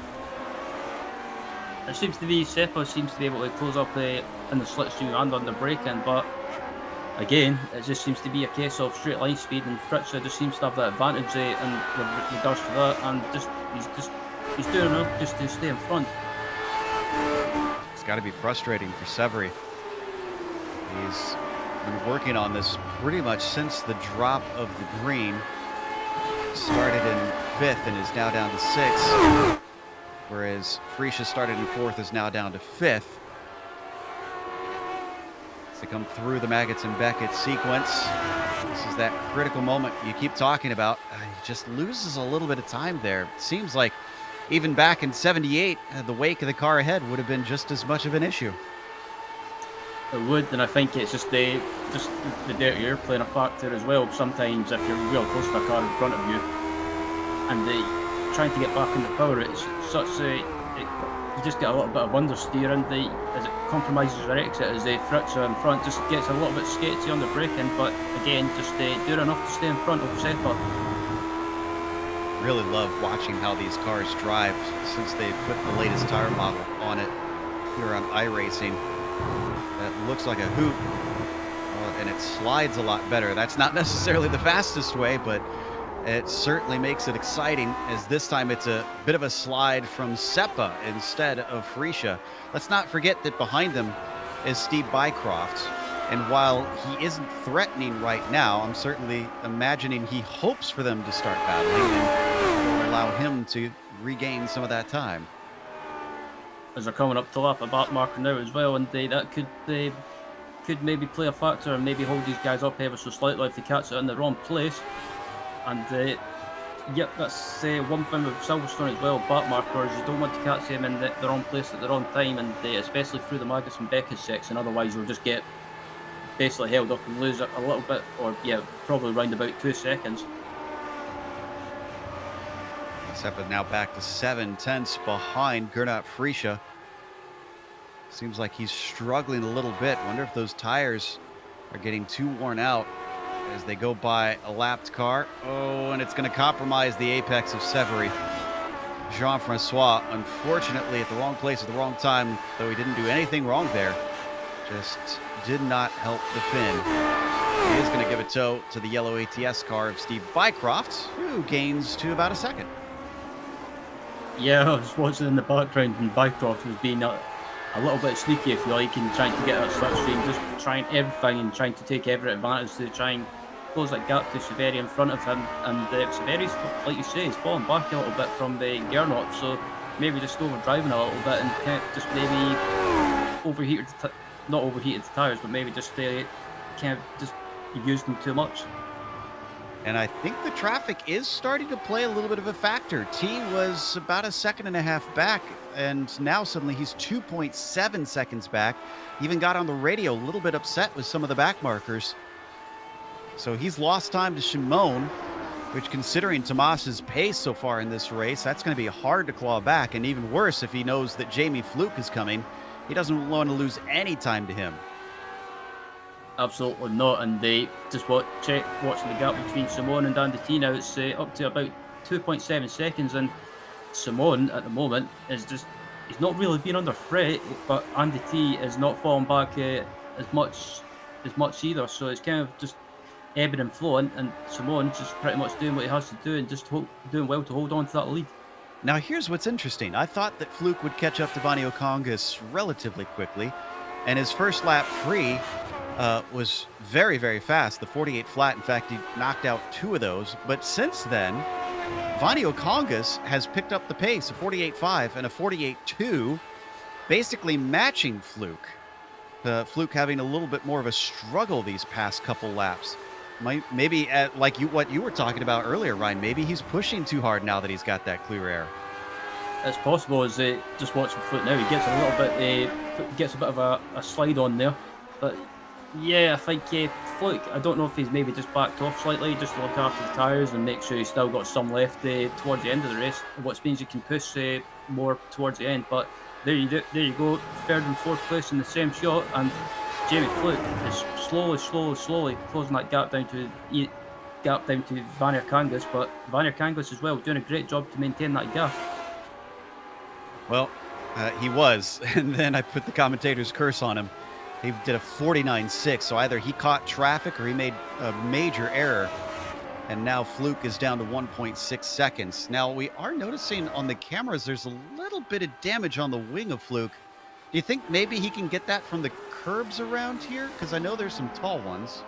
It seems to be Seppa seems to be able to close up in the slipstream and on the braking, but again, it just seems to be a case of straight line speed, and Fritz just seems to have that advantage in regards to that, and he's doing enough just to stay in front. It's got to be frustrating for Severy. He's been working on this pretty much since the drop of the green. Started in 5th and is now down to 6th, whereas Frisha started in 4th, is now down to 5th. To come through the Maggots and Beckett sequence. This is that critical moment you keep talking about. He just loses a little bit of time there. It seems like even back in 78, the wake of the car ahead would have been just as much of an issue. It would, and I think it's just the dirty air playing a factor as well. Sometimes if you're real close to a car in front of you and trying to get back in the power, it's such you just get a little bit of understeer, and as it compromises your exit, as the Fritz in front just gets a little bit sketchy on the braking, but again, just doing enough to stay in front of Seppa. Really love watching how these cars drive since they put the latest tire model on it here on iRacing. That looks like a hoop, and it slides a lot better. That's not necessarily the fastest way, but it certainly makes it exciting, as this time it's a bit of a slide from Seppa instead of Frisha. Let's not forget that behind them is Steve Bycroft. And while he isn't threatening right now, I'm certainly imagining he hopes for them to start battling and will allow him to regain some of that time. As they're coming up to lap a back marker now as well, and that could maybe play a factor and maybe hold these guys up ever so slightly if they catch it in the wrong place. And that's one thing with Silverstone as well, back markers, you don't want to catch them in the wrong place at the wrong time, and especially through the Maggots and Beckett section, otherwise you'll just get basically held up and lose a little bit, or probably around about 2 seconds. Seppa now back to 7/10 behind Gernot Frisha. Seems like he's struggling a little bit. Wonder if those tires are getting too worn out as they go by a lapped car. Oh, and it's going to compromise the apex of Severy. Jean-Francois, unfortunately, at the wrong place at the wrong time, though he didn't do anything wrong there, just did not help the Finn. He is going to give a tow to the yellow ATS car of Steve Bycroft, who gains to about a second. Yeah, I was watching in the background, and Bycroft was being a little bit sneaky, if you like, and trying to get that slipstream, just trying everything and trying to take every advantage to try and close that gap to Severi in front of him. And Severi's, like you say, he's fallen back a little bit from the Gernot, so maybe just overdriving a little bit and kind of just maybe not overheated the tyres, but maybe just kind of just used them too much. And I think the traffic is starting to play a little bit of a factor. T was about a second and a half back, and now suddenly he's 2.7 seconds back. He even got on the radio a little bit upset with some of the back markers. So he's lost time to Shimon, which, considering Tomas's pace so far in this race, that's going to be hard to claw back. And even worse if he knows that Jamie Fluke is coming. He doesn't want to lose any time to him. Absolutely not, and they just watching the gap between Simone and Andretti now. It's up to about 2.7 seconds, and Simone at the moment is he's not really been under threat, but Andretti is not falling back as much either. So it's kind of just ebbing and flowing, and Simone's just pretty much doing what he has to do and just doing well to hold on to that lead. Now here's what's interesting. I thought that Fluke would catch up to Vanio Congas relatively quickly, and his first lap free was very, very fast, the 48 flat. In fact, he knocked out 2 of those. But since then, Vanio Congas has picked up the pace, a 48.5 and a 48.2, basically matching Fluke. Fluke having a little bit more of a struggle these past couple laps. Maybe like what you were talking about earlier, Ryan, maybe he's pushing too hard now that he's got that clear air. It's possible, as just watching Fluke now, he gets a little bit, gets a bit of a slide on there. But yeah, I think Fluke, I don't know if he's maybe just backed off slightly just to look after the tyres and make sure he's still got some left towards the end of the race, which means you can push more towards the end. But there you go, 3rd and 4th place in the same shot, and Jamie Fluke is slowly closing that gap down to Vanir Kangas, but Vanir Kangas as well doing a great job to maintain that gap. Well, he was, and then I put the commentator's curse on him. He did a 49.6, so either he caught traffic or he made a major error. And now Fluke is down to 1.6 seconds. Now, we are noticing on the cameras there's a little bit of damage on the wing of Fluke. Do you think maybe he can get that from the curbs around here? Because I know there's some tall ones.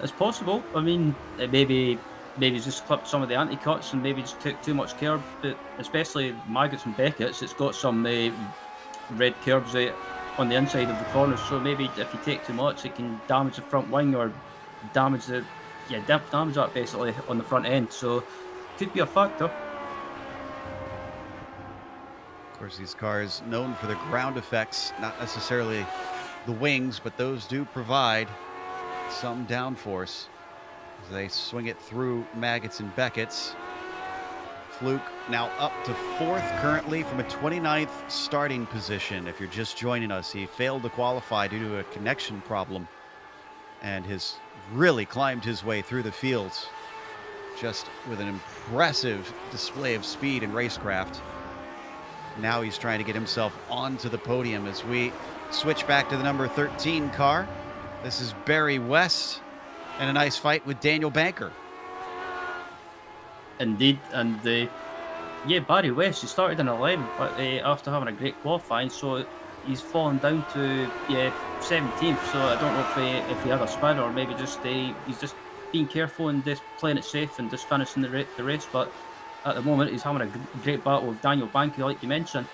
It's possible. I mean, maybe just clipped some of the anti-cuts and maybe just took too much curb. But especially Maggots and Beckett's, it's got some red curbs on the inside of the corners, so maybe if you take too much, it can damage the front wing or damage that basically on the front end. So could be a factor. Of course, these cars known for the ground effects, not necessarily the wings, but those do provide some downforce as they swing it through Maggots and Beckett's. Fluke now up to 4th currently from a 29th starting position. If you're just joining us, he failed to qualify due to a connection problem and has really climbed his way through the fields just with an impressive display of speed and racecraft. Now he's trying to get himself onto the podium as we switch back to the number 13 car. This is Barry West and a nice fight with Daniel Banker. Indeed, and Barry West, he started in 11th after having a great qualifying, so he's fallen down to 17th. So I don't know if he had a spin or maybe just he's just being careful and just playing it safe and just finishing the race. But at the moment, he's having a great battle with Daniel Banker, like you mentioned.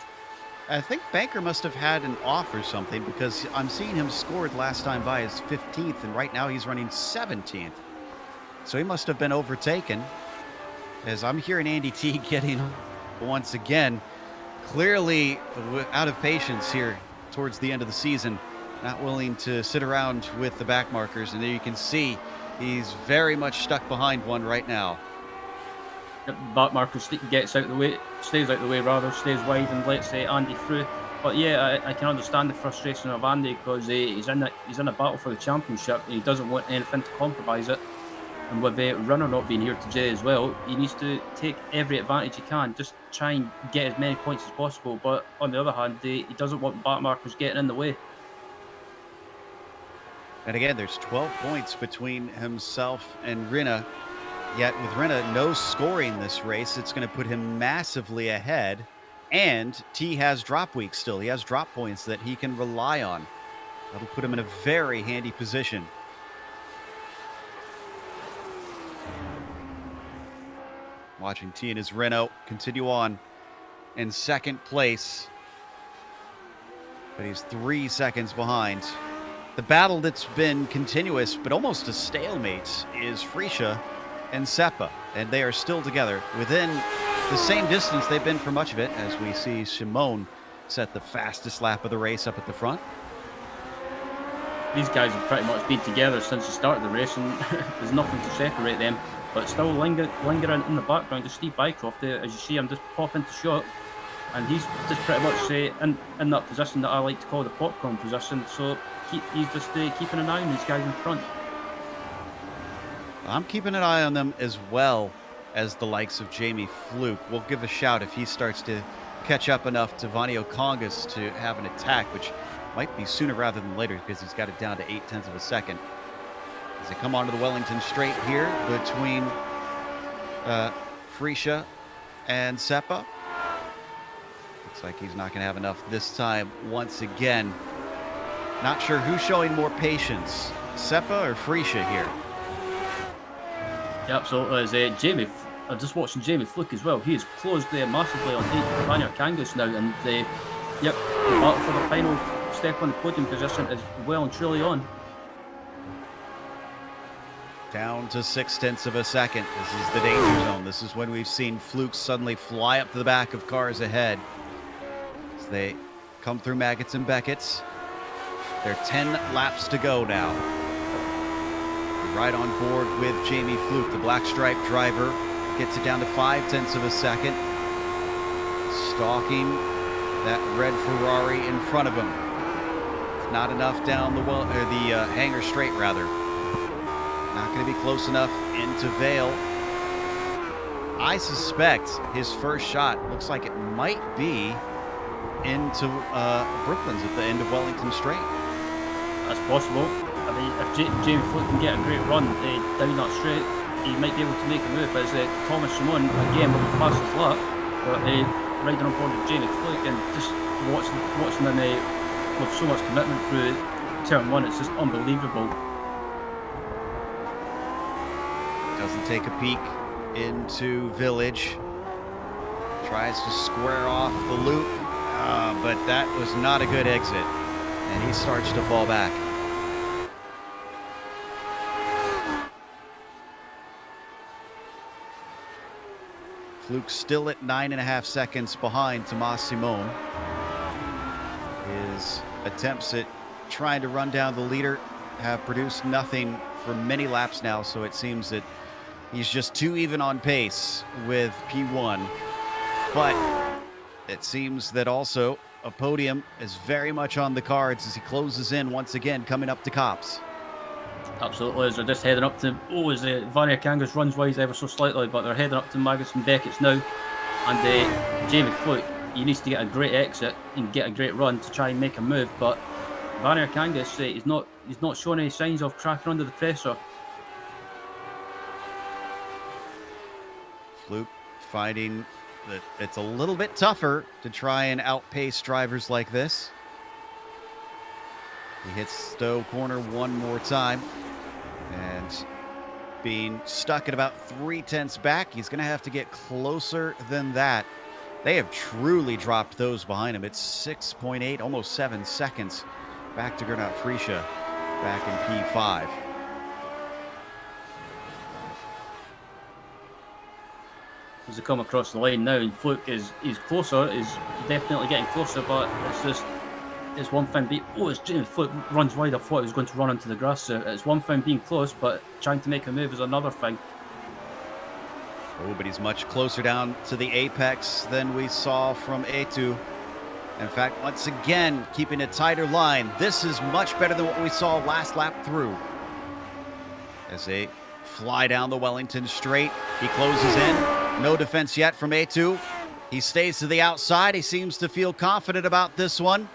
I think Banker must have had an off or something, because I'm seeing him scored last time by his 15th, and right now he's running 17th. So he must have been overtaken. As I'm hearing Andy T getting once again, clearly out of patience here towards the end of the season, not willing to sit around with the back markers. And there you can see he's very much stuck behind one right now. The back marker gets out the way, stays out the way rather, stays wide and lets Andy through. But yeah, I can understand the frustration of Andy because he's in a battle for the championship. And he doesn't want anything to compromise it. And with Runner not being here today as well, he needs to take every advantage he can. Just try and get as many points as possible. But on the other hand, he doesn't want backmarkers getting in the way. And again, there's 12 points between himself and Rinne. Yet with Rinne no scoring this race, it's going to put him massively ahead. And T has drop weeks still. He has drop points that he can rely on. That'll put him in a very handy position. Watching T and his Renault continue on in second place. But he's 3 seconds behind. The battle that's been continuous, but almost a stalemate, is Friscia and Seppa. And they are still together within the same distance they've been for much of it, as we see Simone set the fastest lap of the race up at the front. These guys have pretty much been together since the start of the race, and there's nothing to separate them. But still lingering in the background is Steve Bycroft. As you see him just pop into shot, and he's just pretty much in that position that I like to call the popcorn position. So he's just keeping an eye on these guys in front. I'm keeping an eye on them as well as the likes of Jamie Fluke. We'll give a shout if he starts to catch up enough to Vanio Congas to have an attack, which might be sooner rather than later because he's got it down to 0.8 of a second. As they come onto the Wellington Straight here between Friscia and Seppa. Looks like he's not going to have enough this time once again. Not sure who's showing more patience, Seppa or Friscia here. Yeah, absolutely. I'm just watching Jamie Fluke as well. He is closed there massively on Vanio Congas now, and the battle for the final step on the podium position is well and truly on. Down to 0.6 of a second. This is the danger zone. This is when we've seen Fluke suddenly fly up to the back of cars ahead. As they come through Maggots and Beckett's. They're 10 laps to go now. Right on board with Jamie Fluke, the black stripe driver. Gets it down to 0.5 of a second. Stalking that red Ferrari in front of him. It's not enough down the hangar straight, rather. Not going to be close enough into Vale. I suspect his first shot looks like it might be into Brooklands at the end of Wellington Straight. That's possible. I mean, if Jamie Fluke can get a great run down that straight, he might be able to make a move. As Thomas Simon, again, with the fastest lap, but riding on board with Jamie Fluke and just watching him with so much commitment through turn one, it's just unbelievable. Doesn't take a peek into Village. Tries to square off the loop, but that was not a good exit. And he starts to fall back. Fluke still at 9.5 seconds behind Tomas Simon. His attempts at trying to run down the leader have produced nothing for many laps now, so it seems that he's just too even on pace with P1. But it seems that also a podium is very much on the cards as he closes in once again, coming up to Copse. Absolutely, as they're just heading up to, Vanio Congas runs wide ever so slightly, but they're heading up to Maggots and Beckett's now. And Jamie Fluke, he needs to get a great exit and get a great run to try and make a move, but Vanio Congas, he's not showing any signs of cracking under the pressure. Fluke finding that it's a little bit tougher to try and outpace drivers like this. He hits Stowe corner one more time, and being stuck at about 0.3 back, he's going to have to get closer than that. They have truly dropped those behind him. It's 6.8, almost 7 seconds back to Gernot Friscia back in P5. As they come across the line now, and Fluke is closer, is definitely getting closer, but it's one thing as Jamie Fluke runs wide, I thought he was going to run into the grass there. It's one thing being close, but trying to make a move is another thing. Oh, but he's much closer down to the apex than we saw from Etu. In fact, once again, keeping a tighter line. This is much better than what we saw last lap through. As they fly down the Wellington straight, he closes in. No defense yet from A2. He stays to the outside. He seems to feel confident about this one.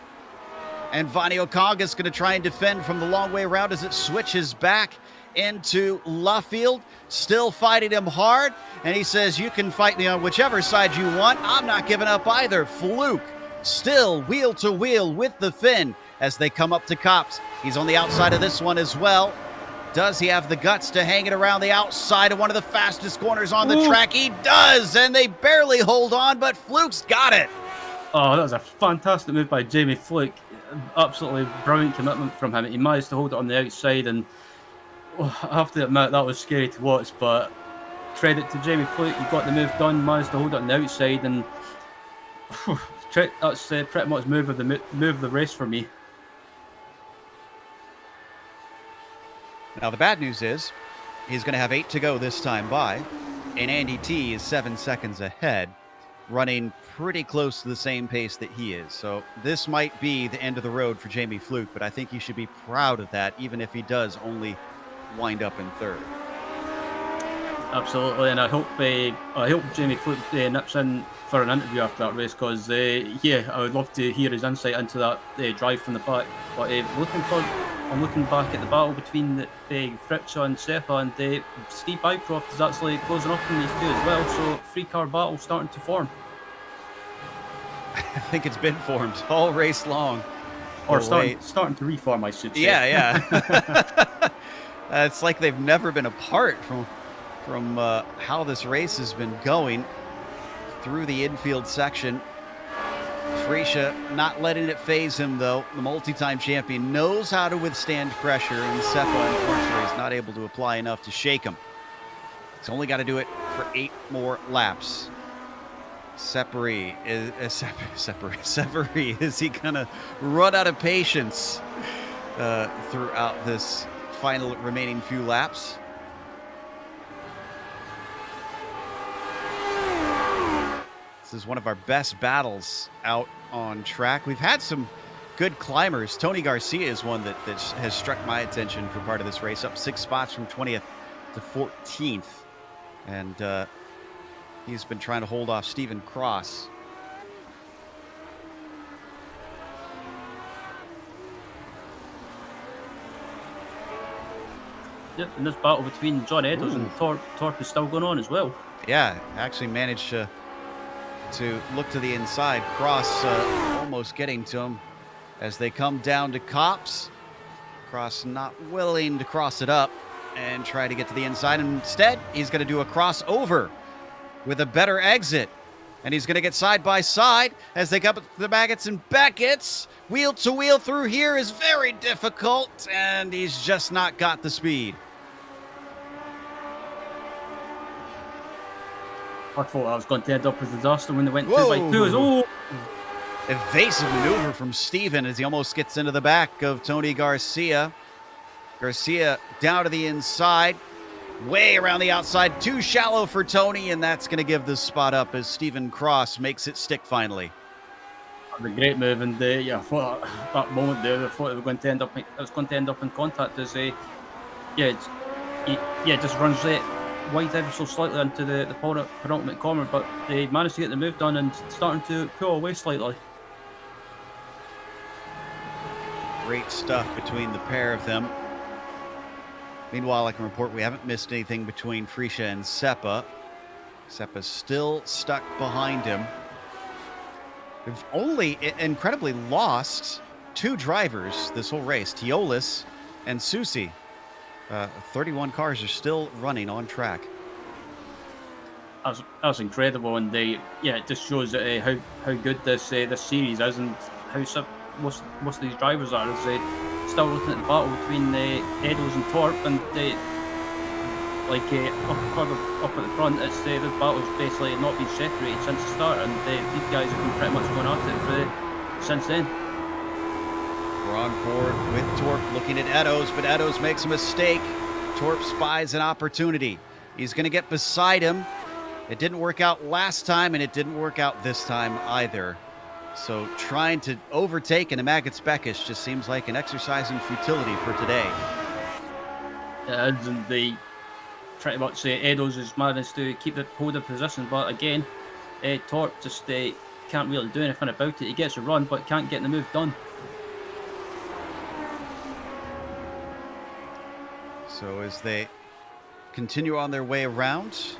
And Vani Okaga is going to try and defend from the long way around as it switches back into Luffield. Still fighting him hard. And he says, you can fight me on whichever side you want. I'm not giving up either. Fluke still wheel to wheel with the Finn as they come up to Copse. He's on the outside of this one as well. Does he have the guts to hang it around the outside of one of the fastest corners on the track? He does, and they barely hold on, but Fluke's got it. Oh, that was a fantastic move by Jamie Fluke. Absolutely brilliant commitment from him. He managed to hold it on the outside, and I have to admit that was scary to watch, but credit to Jamie Fluke. He got the move done, managed to hold it on the outside, and that's pretty much move of the race for me. Now, the bad news is he's going to have 8 to go this time by, and Andy T is 7 seconds ahead, running pretty close to the same pace that he is. So this might be the end of the road for Jamie Fluke, but I think he should be proud of that, even if he does only wind up in third. Absolutely, and I hope Jamie Fluke nips in for an interview after that race, because I would love to hear his insight into that drive from the back. But I'm looking back at the battle between Fritz and Seppa, and Steve Bycroft is actually closing up on these two as well. So 3-car battle starting to form. I think it's been formed all race long. Or starting to reform, I should say. Yeah. It's like they've never been apart from how this race has been going through the infield section. Freesia not letting it phase him, though. The multi-time champion knows how to withstand pressure, and Seppa, unfortunately, is not able to apply enough to shake him. He's only got to do it for 8 more laps. Separi, is he going to run out of patience throughout this final remaining few laps? This is one of our best battles out on track. We've had some good climbers. Tony Garcia is one that has struck my attention for part of this race, up 6 spots from 20th to 14th. And he's been trying to hold off Stephen Cross. Yep, and this battle between John Eddowes and Torp is still going on as well. Yeah, actually managed to look to the inside. Cross almost getting to him as they come down to Copse. Cross not willing to cross it up and try to get to the inside. Instead, he's going to do a crossover with a better exit. And he's going to get side by side as they come up to the Baggett's, and Beckett's wheel to wheel through here is very difficult, and he's just not got the speed. I thought I was going to end up as a disaster when they went 2x2s. Oh! Evasive maneuver from Steven as he almost gets into the back of Tony Garcia. Garcia down to the inside, way around the outside, too shallow for Tony, and that's going to give this spot up as Stephen Cross makes it stick finally. A great move, and I thought that moment there, I thought it was going to end up in contact as just runs it wide ever so slightly into the penultimate corner, but they managed to get the move done and starting to pull away slightly. Great stuff between the pair of them. Meanwhile, I can report we haven't missed anything between Freesia and Seppa. Seppa's still stuck behind him. We've only incredibly lost 2 drivers this whole race, Teolis and Susi. 31 cars are still running on track. That's incredible, and it just shows that how good this series is, and how most of these drivers are. As still looking at the battle between Eddowes and Torp, and up at the front, it's this battle's basically not been separated since the start, and these guys have been pretty much going at it since then. We're on board with Torp looking at Eddowes, but Eddowes makes a mistake. Torp spies an opportunity. He's going to get beside him. It didn't work out last time, and it didn't work out this time either. So trying to overtake an Imagats-Beckish just seems like an exercise in futility for today. And they pretty much Edos has managed to keep the hold of position, but again, Torp just can't really do anything about it. He gets a run, but can't get the move done. So as they continue on their way around,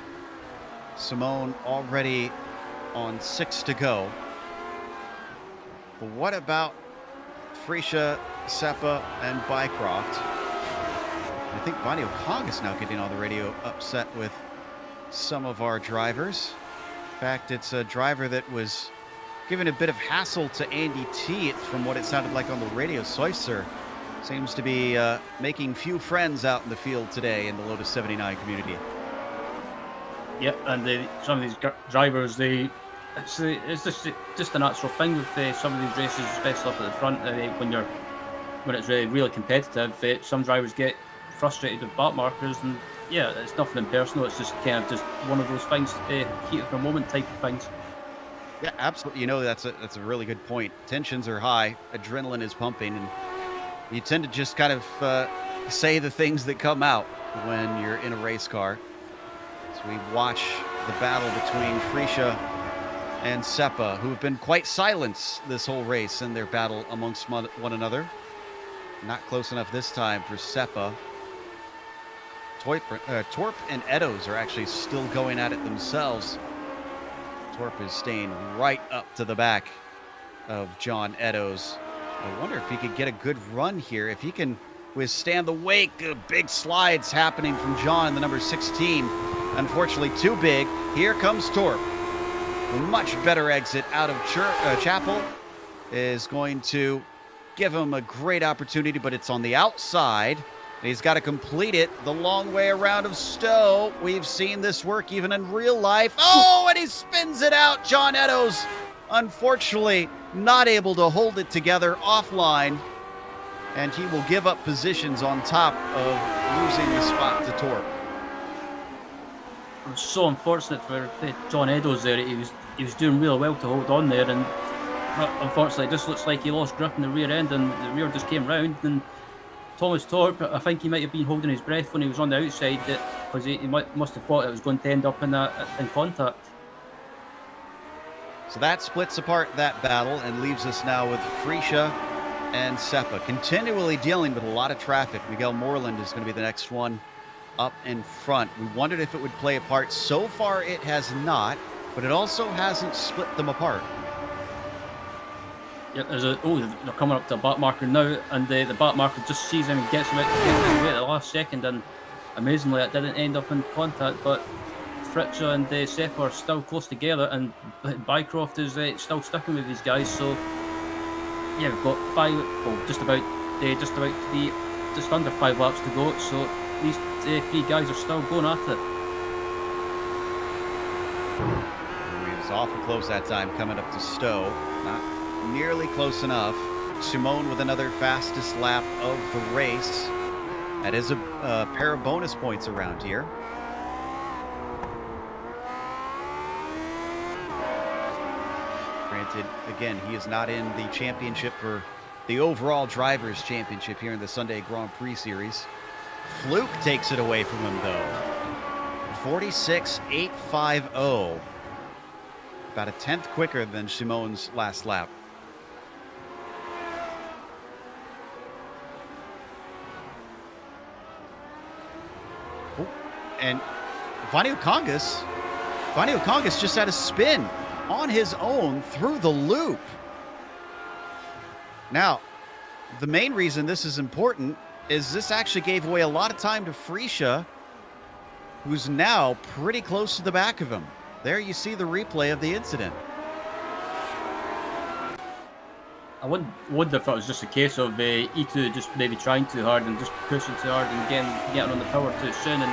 Simone already on 6 to go. But what about Freesia, Seppa, and Bycroft? I think Vani Okong is now getting on the radio upset with some of our drivers. In fact, it's a driver that was giving a bit of hassle to Andy T from what it sounded like on the radio. Soyser seems to be making few friends out in the field today in the Lotus 79 community. Yep, and some of these drivers, it's just a natural thing with some of these races, especially up at the front. When it's really competitive, some drivers get frustrated with back markers, and yeah, it's nothing impersonal. It's just kind of just one of those things, heat of the moment type of things. Yeah, absolutely. You know, that's a really good point. Tensions are high, adrenaline is pumping, and you tend to just kind of say the things that come out when you're in a race car. So we watch the battle between Freesia and Seppa, who have been quite silent this whole race in their battle amongst one another. Not close enough this time for Seppa. Torp and Edos are actually still going at it themselves. Torp is staying right up to the back of John Edos. I wonder if he could get a good run here, if he can withstand the wake of big slides happening from John, the number 16. Unfortunately, too big. Here comes Torp. A much better exit out of Chapel is going to give him a great opportunity, but it's on the outside. He's got to complete it the long way around of Stowe. We've seen this work even in real life. Oh, and he spins it out. John Edos, unfortunately, not able to hold it together offline, and he will give up positions on top of losing the spot to Torp. It was so unfortunate for John Edos there. He was doing really well to hold on there, and unfortunately, it just looks like he lost grip in the rear end, and the rear just came round. And Thomas Torp, I think he might have been holding his breath when he was on the outside, because he must have thought it was going to end up in contact. So that splits apart that battle and leaves us now with Freesia and Seppa continually dealing with a lot of traffic. Miguel Moreland is going to be the next one up in front. We wondered if it would play a part. So far it has not, but it also hasn't split them apart. Yeah, they're coming up to a back marker now, and the back marker just sees him and gets him away at the last second, and amazingly it didn't end up in contact, but Fritza and Seppa are still close together, and Bycroft is still sticking with these guys. So yeah, we've got just under 5 laps to go, so these 3 guys are still going at it. He was awful close that time coming up to Stowe. Not nearly close enough. Simone with another fastest lap of the race. That is a pair of bonus points around here. Granted, again, he is not in the championship for the overall Drivers' Championship here in the Sunday Grand Prix Series. Fluke takes it away from him, though. 46.850. About a 10th quicker than Simone's last lap. Oh, and Vani Okongas just had a spin on his own through the loop. Now, the main reason this is important is this actually gave away a lot of time to Freesia, who's now pretty close to the back of him. There you see the replay of the incident. I wonder if it was just a case of E2 just maybe trying too hard and just pushing too hard and getting on the power too soon, and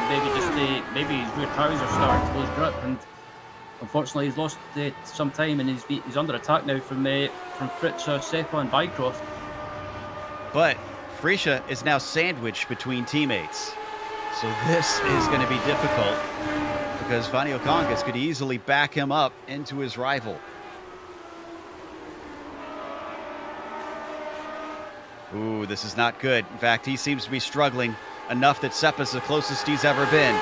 maybe his rear tires are starting to lose grip, and unfortunately he's lost some time, and he's under attack now from Fritz, Seppa and Bycroft. But Freesia is now sandwiched between teammates, so this is going to be difficult because Vani Okongas could easily back him up into his rival. Ooh, this is not good. In fact, he seems to be struggling enough that Seppa's the closest he's ever been.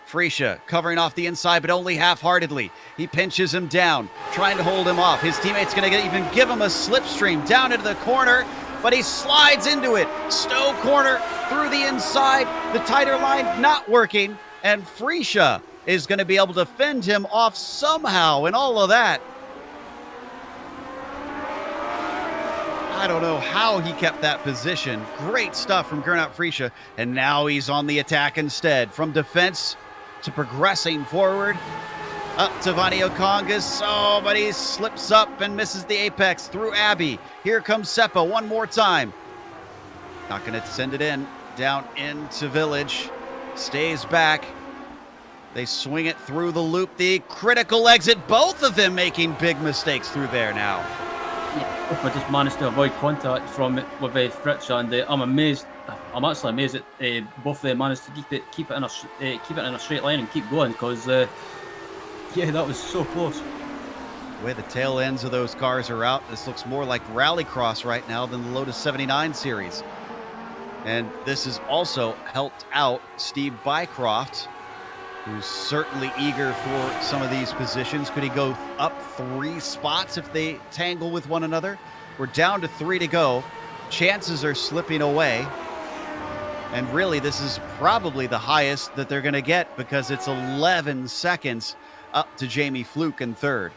Freesia covering off the inside, but only half-heartedly. He pinches him down, trying to hold him off. His teammate's going to even give him a slipstream down into the corner, but he slides into it. Stowe corner through the inside. The tighter line not working, and Freesia is going to be able to fend him off somehow in all of that. I don't know how he kept that position. Great stuff from Gernot Freesia, and now he's on the attack instead. From defense to progressing forward, up to Vanio Congas. Oh, but he slips up and misses the apex through Abbey. Here comes Seppa one more time. Not going to send it in, down into Village. Stays back. They swing it through the loop. The critical exit, both of them making big mistakes through there now. Yeah, I just managed to avoid contact from it with Fritz, and I'm amazed. I'm actually amazed that both of them managed to keep it in a straight line and keep going, because yeah, that was so close. The way the tail ends of those cars are out, this looks more like Rallycross right now than the Lotus 79 series. And this has also helped out Steve Bycroft, who's certainly eager for some of these positions. Could he go up 3 spots if they tangle with one another? We're down to 3 to go. Chances are slipping away. And really, this is probably the highest that they're going to get, because it's 11 seconds up to Jamie Fluke in third.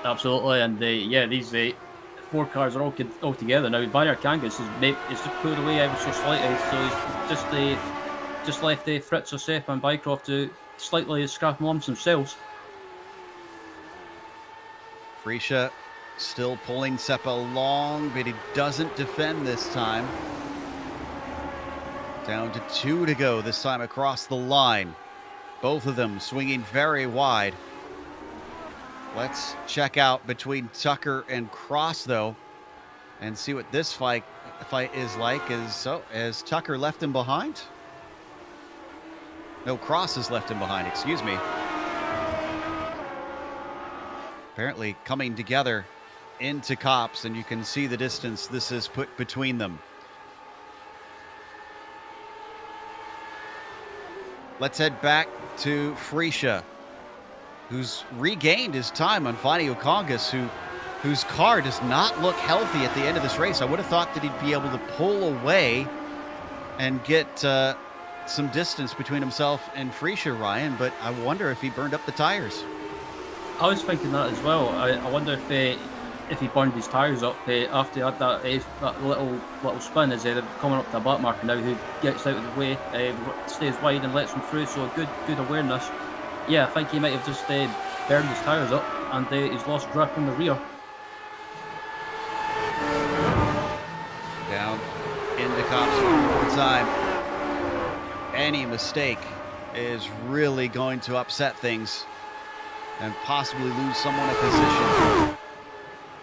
Absolutely, and yeah, these 4 cars are all together now. Vanio Congas is just pulled away ever so slightly, so he's just left Fritz, Seppa and Bycroft to slightly scrap lumps themselves. Freesia still pulling Seppa along, but he doesn't defend this time. Down to 2 to go this time across the line. Both of them swinging very wide. Let's check out between Tucker and Cross, though, and see what this fight is like. Has Tucker left him behind? No, Cross has left him behind, excuse me. Apparently coming together into Copse, and you can see the distance this has put between them. Let's head back to Freesia, who's regained his time on Vanio Congas, whose car does not look healthy at the end of this race. I would have thought that he'd be able to pull away and get some distance between himself and Freesia, Ryan, but I wonder if he burned up the tires. I was thinking that as well. I wonder if he burned his tyres up after he had that little spin as they're coming up to the back marker now, who gets out of the way, stays wide and lets him through, so good awareness. Yeah, I think he might have just burned his tyres up, and he's lost grip in the rear. Down into Copse one more time. Any mistake is really going to upset things and possibly lose someone a position.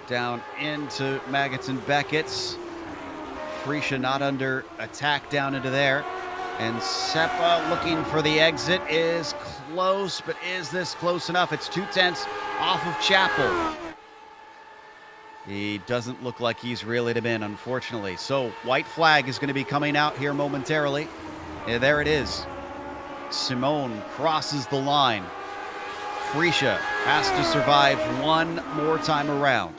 Down into Maggots and Beckett's. Freesia not under attack down into there. And Seppa looking for the exit is close, but is this close enough? It's 2/10 off of Chapel. He doesn't look like he's reeled him in, unfortunately. So white flag is going to be coming out here momentarily. Yeah, there it is. Simone crosses the line. Freesia has to survive one more time around.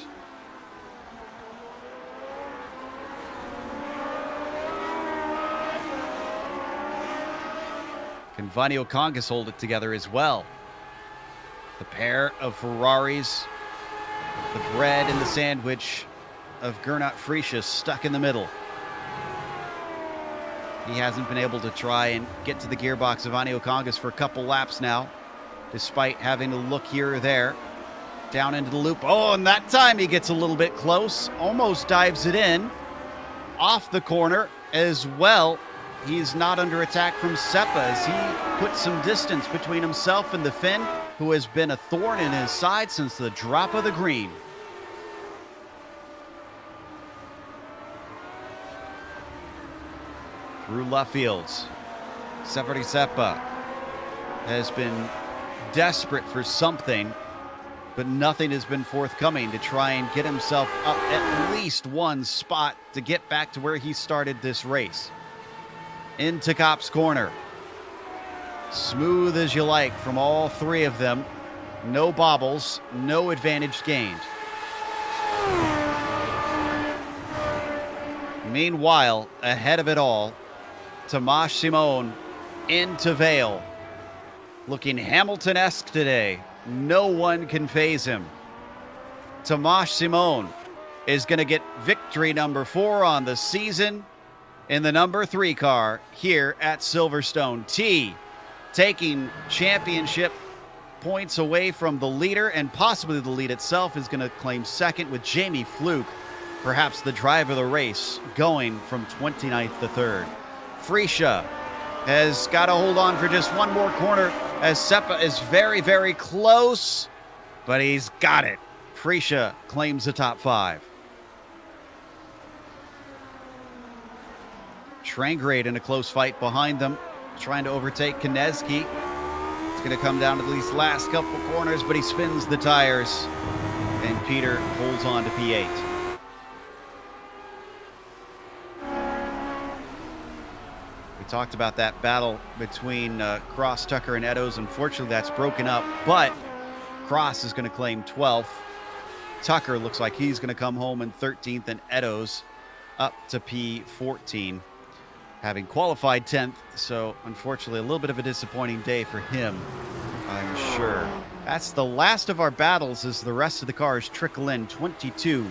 Can Vanio Congas hold it together as well? The pair of Ferraris, the bread and the sandwich of Gernot Freesia stuck in the middle. He hasn't been able to try and get to the gearbox of Vanio Congas for a couple laps now, despite having to look here or there. Down into the loop. Oh, and that time he gets a little bit close. Almost dives it in. Off the corner as well. He's not under attack from Seppa as he puts some distance between himself and the Finn, who has been a thorn in his side since the drop of the green. Through Luffields, Seppa has been desperate for something but nothing has been forthcoming to try and get himself up at least one spot to get back to where he started this race. Into Cop's corner. Smooth as you like from all three of them. No bobbles, no advantage gained. Meanwhile, ahead of it all, Tomasz Simon into Vale. Looking Hamilton-esque today. No one can faze him. Tomasz Simon is going to get victory number 4 on the season in the number 3 car here at Silverstone. T taking championship points away from the leader, and possibly the lead itself is going to claim second, with Jamie Fluke, perhaps the driver of the race, going from 29th to 3rd. Freesia has got to hold on for just one more corner as Seppa is very, very close, but he's got it. Freesia claims the top 5. Trangrade in a close fight behind them, trying to overtake Konecki. It's going to come down to these last couple corners, but he spins the tires, and Peter holds on to P8. We talked about that battle between Cross, Tucker, and Eddowes. Unfortunately, that's broken up, but Cross is going to claim 12th. Tucker looks like he's going to come home in 13th, and Eddowes up to P14, having qualified 10th. So, unfortunately, a little bit of a disappointing day for him, I'm sure. That's the last of our battles as the rest of the cars trickle in. 22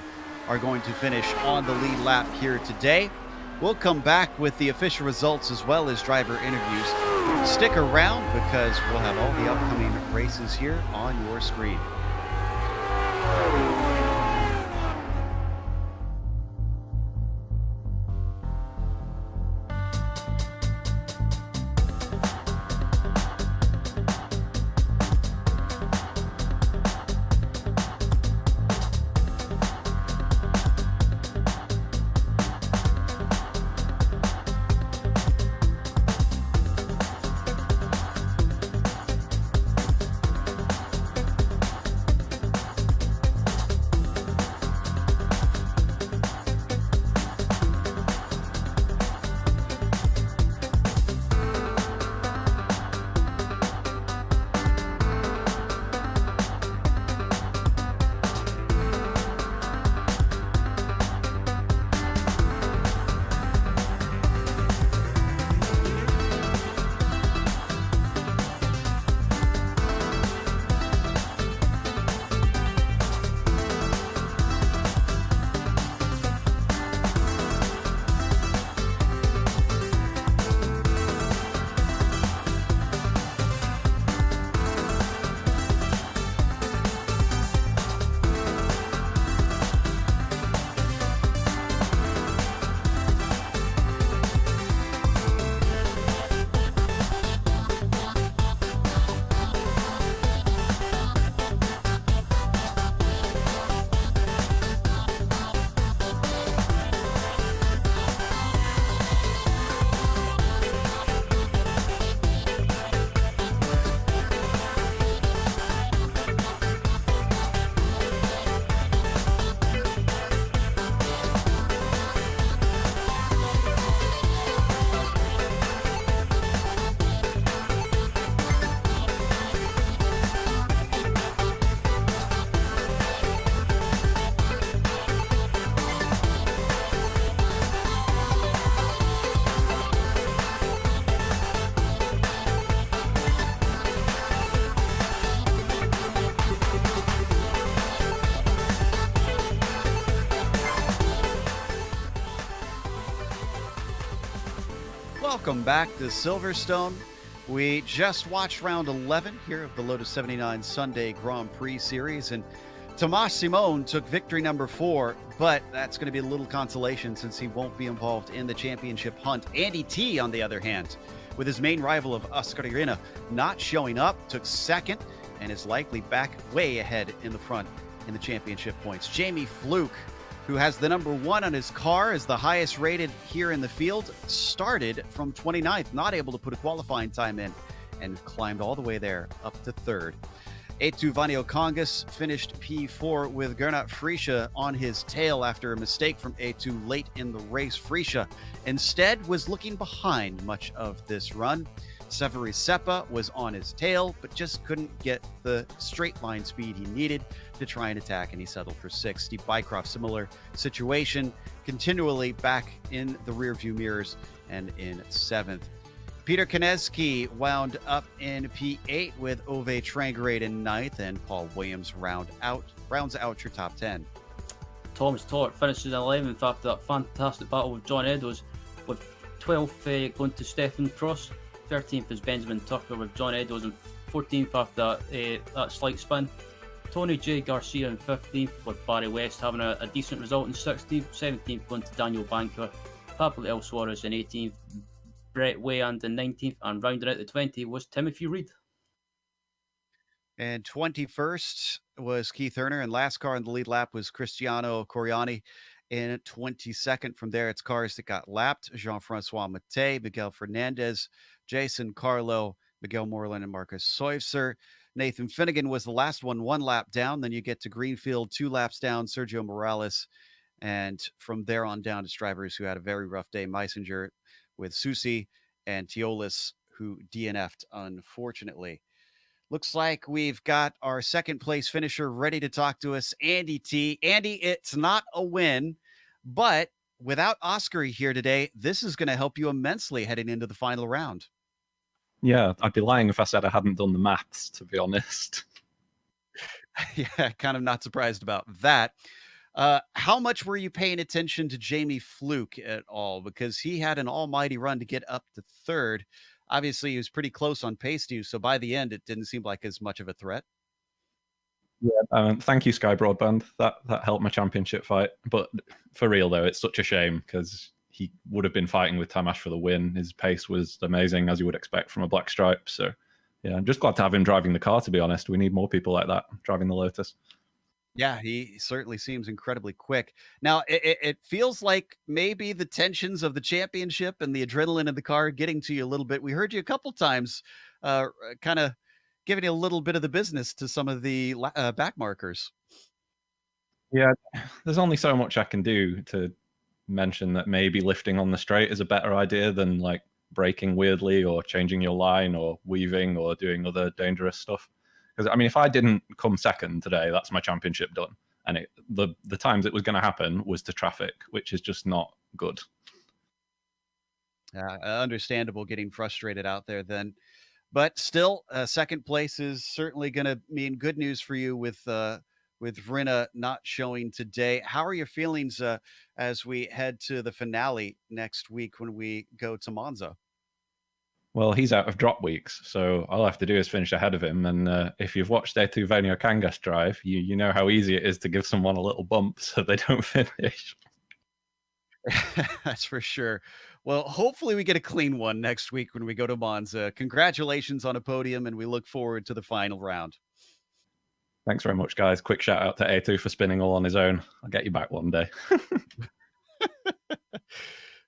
are going to finish on the lead lap here today. We'll come back with the official results as well as driver interviews. Stick around because we'll have all the upcoming races here on your screen. Welcome back to Silverstone. We just watched round 11 here of the Lotus 79 Sunday Grand Prix Series, and Tomasz Simon took victory number 4, but that's going to be a little consolation since he won't be involved in the championship hunt. Andy T, on the other hand, with his main rival of Ascarina not showing up, took second and is likely back way ahead in the front in the championship points. Jamie Fluke, who has the number 1 on his car, is the highest rated here in the field, started from 29th, not able to put a qualifying time in, and climbed all the way there up to 3rd. A2 Vanio Congas finished P4 with Gernot Frische on his tail after a mistake from A2 late in the race. Frische instead was looking behind much of this run. Severi Seppa was on his tail, but just couldn't get the straight line speed he needed to try and attack, and he settled for 6th. Steve Bycroft, similar situation, continually back in the rearview mirrors and in 7th. Peter Konietzki wound up in P8 with Ove Trangerade in 9th, and Paul Williams rounds out your top 10. Thomas Tort finishes 11th after that fantastic battle with John Eddowes, with 12th going to Stefan Prost. 13th is Benjamin Tucker with John Eddowes, and 14th after that slight spin. Tony J. Garcia in 15th, with Barry West having a decent result in 16th. 17th going to Daniel Banker. Pablo El Suarez in 18th. Brett Wayand in 19th, and rounding out the 20 was Timothy Reed. And 21st was Keith Erner, and last car in the lead lap was Cristiano Coriani in 22nd. From there, it's cars that got lapped: Jean-Francois Mattei, Miguel Fernandez, Jason Carlo, Miguel Moreland, and Marcus Seufzer. Nathan Finnegan was the last one lap down. Then you get to Greenfield, 2 laps down, Sergio Morales. And from there on down, it's drivers who had a very rough day: Meisinger with Susi and Teolis, who DNF'd, unfortunately. Looks like we've got our second place finisher ready to talk to us, Andy T. Andy, it's not a win, but without Oscar here today, this is going to help you immensely heading into the final round. Yeah, I'd be lying if I said I hadn't done the maths, to be honest. Yeah, kind of not surprised about that. How much were you paying attention to Jamie Fluke at all? Because he had an almighty run to get up to 3rd. Obviously, he was pretty close on pace to you, so by the end, it didn't seem like as much of a threat. Yeah, thank you, Sky Broadband. That helped my championship fight. But for real, though, it's such a shame because he would have been fighting with Tamash for the win. His pace was amazing, as you would expect from a black stripe. So, yeah, I'm just glad to have him driving the car, to be honest. We need more people like that driving the Lotus. Yeah, he certainly seems incredibly quick. Now, it feels like maybe the tensions of the championship and the adrenaline in the car are getting to you a little bit. We heard you a couple times kind of giving you a little bit of the business to some of the back markers. Yeah, there's only so much I can do to mention that maybe lifting on the straight is a better idea than like braking weirdly or changing your line or weaving or doing other dangerous stuff. Because, I mean, if I didn't come second today, that's my championship done. And the times it was going to happen was to traffic, which is just not good. Understandable getting frustrated out there then. But still, second place is certainly going to mean good news for you with Rinna not showing today. How are your feelings as we head to the finale next week when we go to Monza? Well, he's out of drop weeks, so all I have to do is finish ahead of him. And if you've watched A2 Vanio Kangas drive, you know how easy it is to give someone a little bump so they don't finish. That's for sure. Well, hopefully we get a clean one next week when we go to Monza. Congratulations on a podium, and we look forward to the final round. Thanks very much, guys. Quick shout out to A2 for spinning all on his own. I'll get you back one day.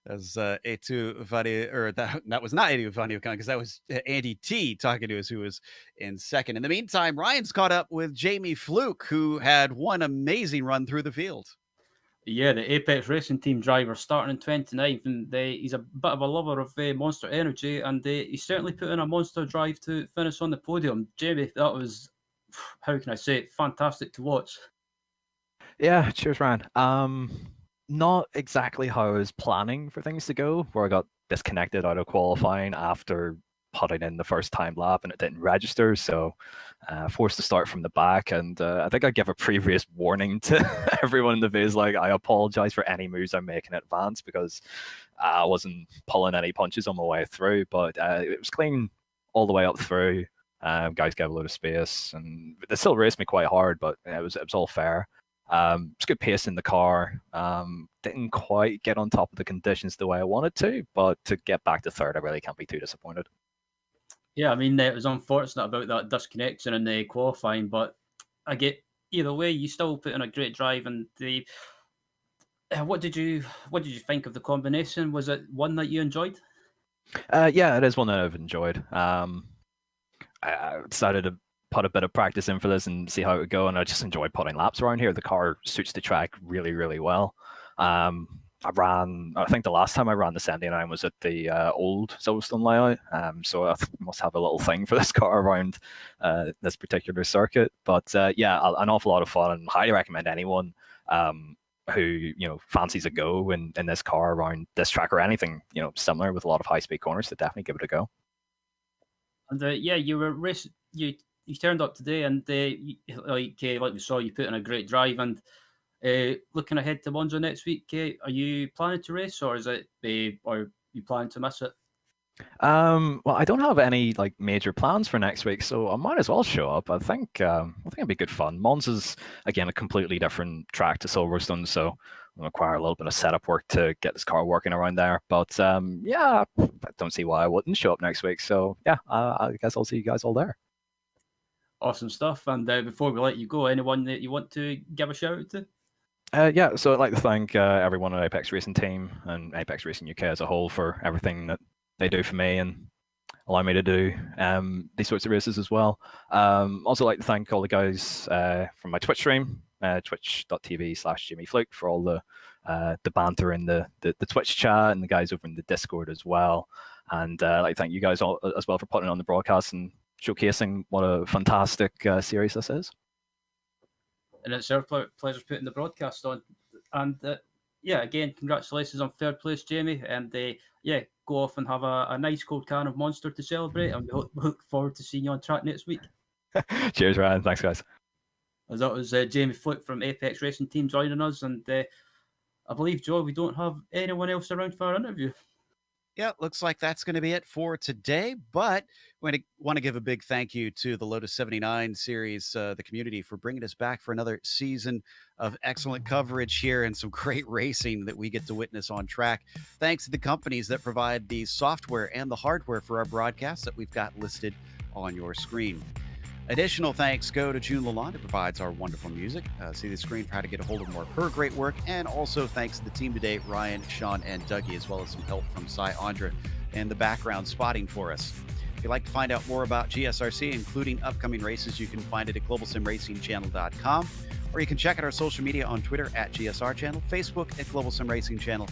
As A2 Vanio, or that was not A2 Vanio because that was Andy T talking to us, who was in second. In the meantime, Ryan's caught up with Jamie Fluke, who had one amazing run through the field. Yeah, the Apex Racing Team driver starting in 29th, and he's a bit of a lover of Monster Energy, and he certainly put in a monster drive to finish on the podium. Jamie, that was, how can I say it, fantastic to watch. Yeah, cheers, Ryan. Not exactly how I was planning for things to go, where I got disconnected out of qualifying after putting in the first time lap and it didn't register, so forced to start from the back. And I think I gave a previous warning to everyone in the viz, like, I apologize for any moves I'm making in advance because I wasn't pulling any punches on my way through, but it was clean all the way up through. Guys gave a load of space, and they still raced me quite hard, but it was all fair. It's good pace in the car. Didn't quite get on top of the conditions the way I wanted to, but to get back to third, I really can't be too disappointed. Yeah, I mean, it was unfortunate about that disconnection in the qualifying, but I get either way, you still put in a great drive. And what did you think of the combination? Was it one that you enjoyed? Yeah, it is one that I've enjoyed. I decided to put a bit of practice in for this and see how it would go. And I just enjoyed putting laps around here. The car suits the track really, really well. I think the last time I ran the 79 was at the old Silverstone layout. So I must have a little thing for this car around this particular circuit. But yeah, an awful lot of fun, and highly recommend anyone who fancies a go in this car around this track or anything similar with a lot of high speed corners to definitely give it a go. And yeah, you were you turned up today, and like we saw, you put in a great drive. And looking ahead to Monza next week, are you planning to race, or is it or are you planning to miss it? Well, I don't have any major plans for next week, so I might as well show up. I think it'd be good fun. Monza's again a completely different track to Silverstone, so it'll require a little bit of setup work to get this car working around there. But yeah, I don't see why I wouldn't show up next week. So yeah, I guess I'll see you guys all there. Awesome stuff. And before we let you go, anyone that you want to give a shout out to? Yeah, so I'd like to thank everyone at Apex Racing Team and Apex Racing UK as a whole for everything that they do for me and allow me to do these sorts of races as well. Also like to thank all the guys from my Twitch stream, twitch.tv/JimmyFluke, for all the banter in the Twitch chat, and the guys over in the Discord as well. And I'd like to thank you guys all as well for putting on the broadcast and showcasing what a fantastic series this is. And it's our pleasure putting the broadcast on. And yeah, again, congratulations on third place, Jamie. And yeah, go off and have a nice cold can of Monster to celebrate. And we look forward to seeing you on track next week. Cheers, Ryan. Thanks, guys. As that was Jamie Fluke from Apex Racing Team joining us. And I believe, Joe, we don't have anyone else around for our interview. Yeah, looks like that's going to be it for today. But we want to give a big thank you to the Lotus 79 series, the community, for bringing us back for another season of excellent coverage here and some great racing that we get to witness on track. Thanks to the companies that provide the software and the hardware for our broadcasts that we've got listed on your screen. Additional thanks go to June Lalonde, who provides our wonderful music. See the screen for how to get a hold of more of her great work. And also thanks to the team today, Ryan, Sean, and Dougie, as well as some help from Cy Andra and the background spotting for us. If you'd like to find out more about GSRC, including upcoming races, you can find it at globalsimracingchannel.com, or you can check out our social media on Twitter at GSR Channel, Facebook at Global SimRacing Channel,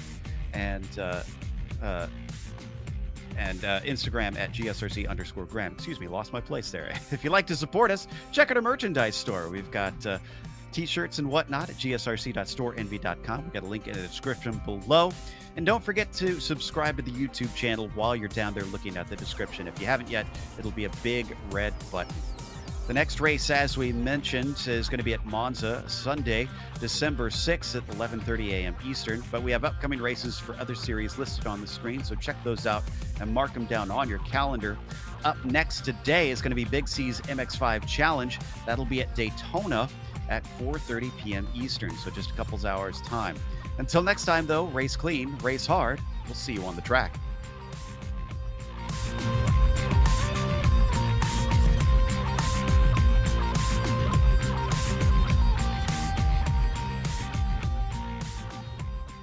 and Instagram at GSRC_Graham. Excuse me, lost my place there. If you'd like to support us, check out our merchandise store. We've got t-shirts and whatnot at gsrc.storenvy.com. We've got a link in the description below. And don't forget to subscribe to the YouTube channel while you're down there looking at the description. If you haven't yet, it'll be a big red button. The next race, as we mentioned, is going to be at Monza, Sunday, December 6th at 11:30 a.m. Eastern. But we have upcoming races for other series listed on the screen, so check those out and mark them down on your calendar. Up next today is going to be Big C's MX5 Challenge. That'll be at Daytona at 4:30 p.m. Eastern, so just a couple hours' time. Until next time, though, race clean, race hard. We'll see you on the track.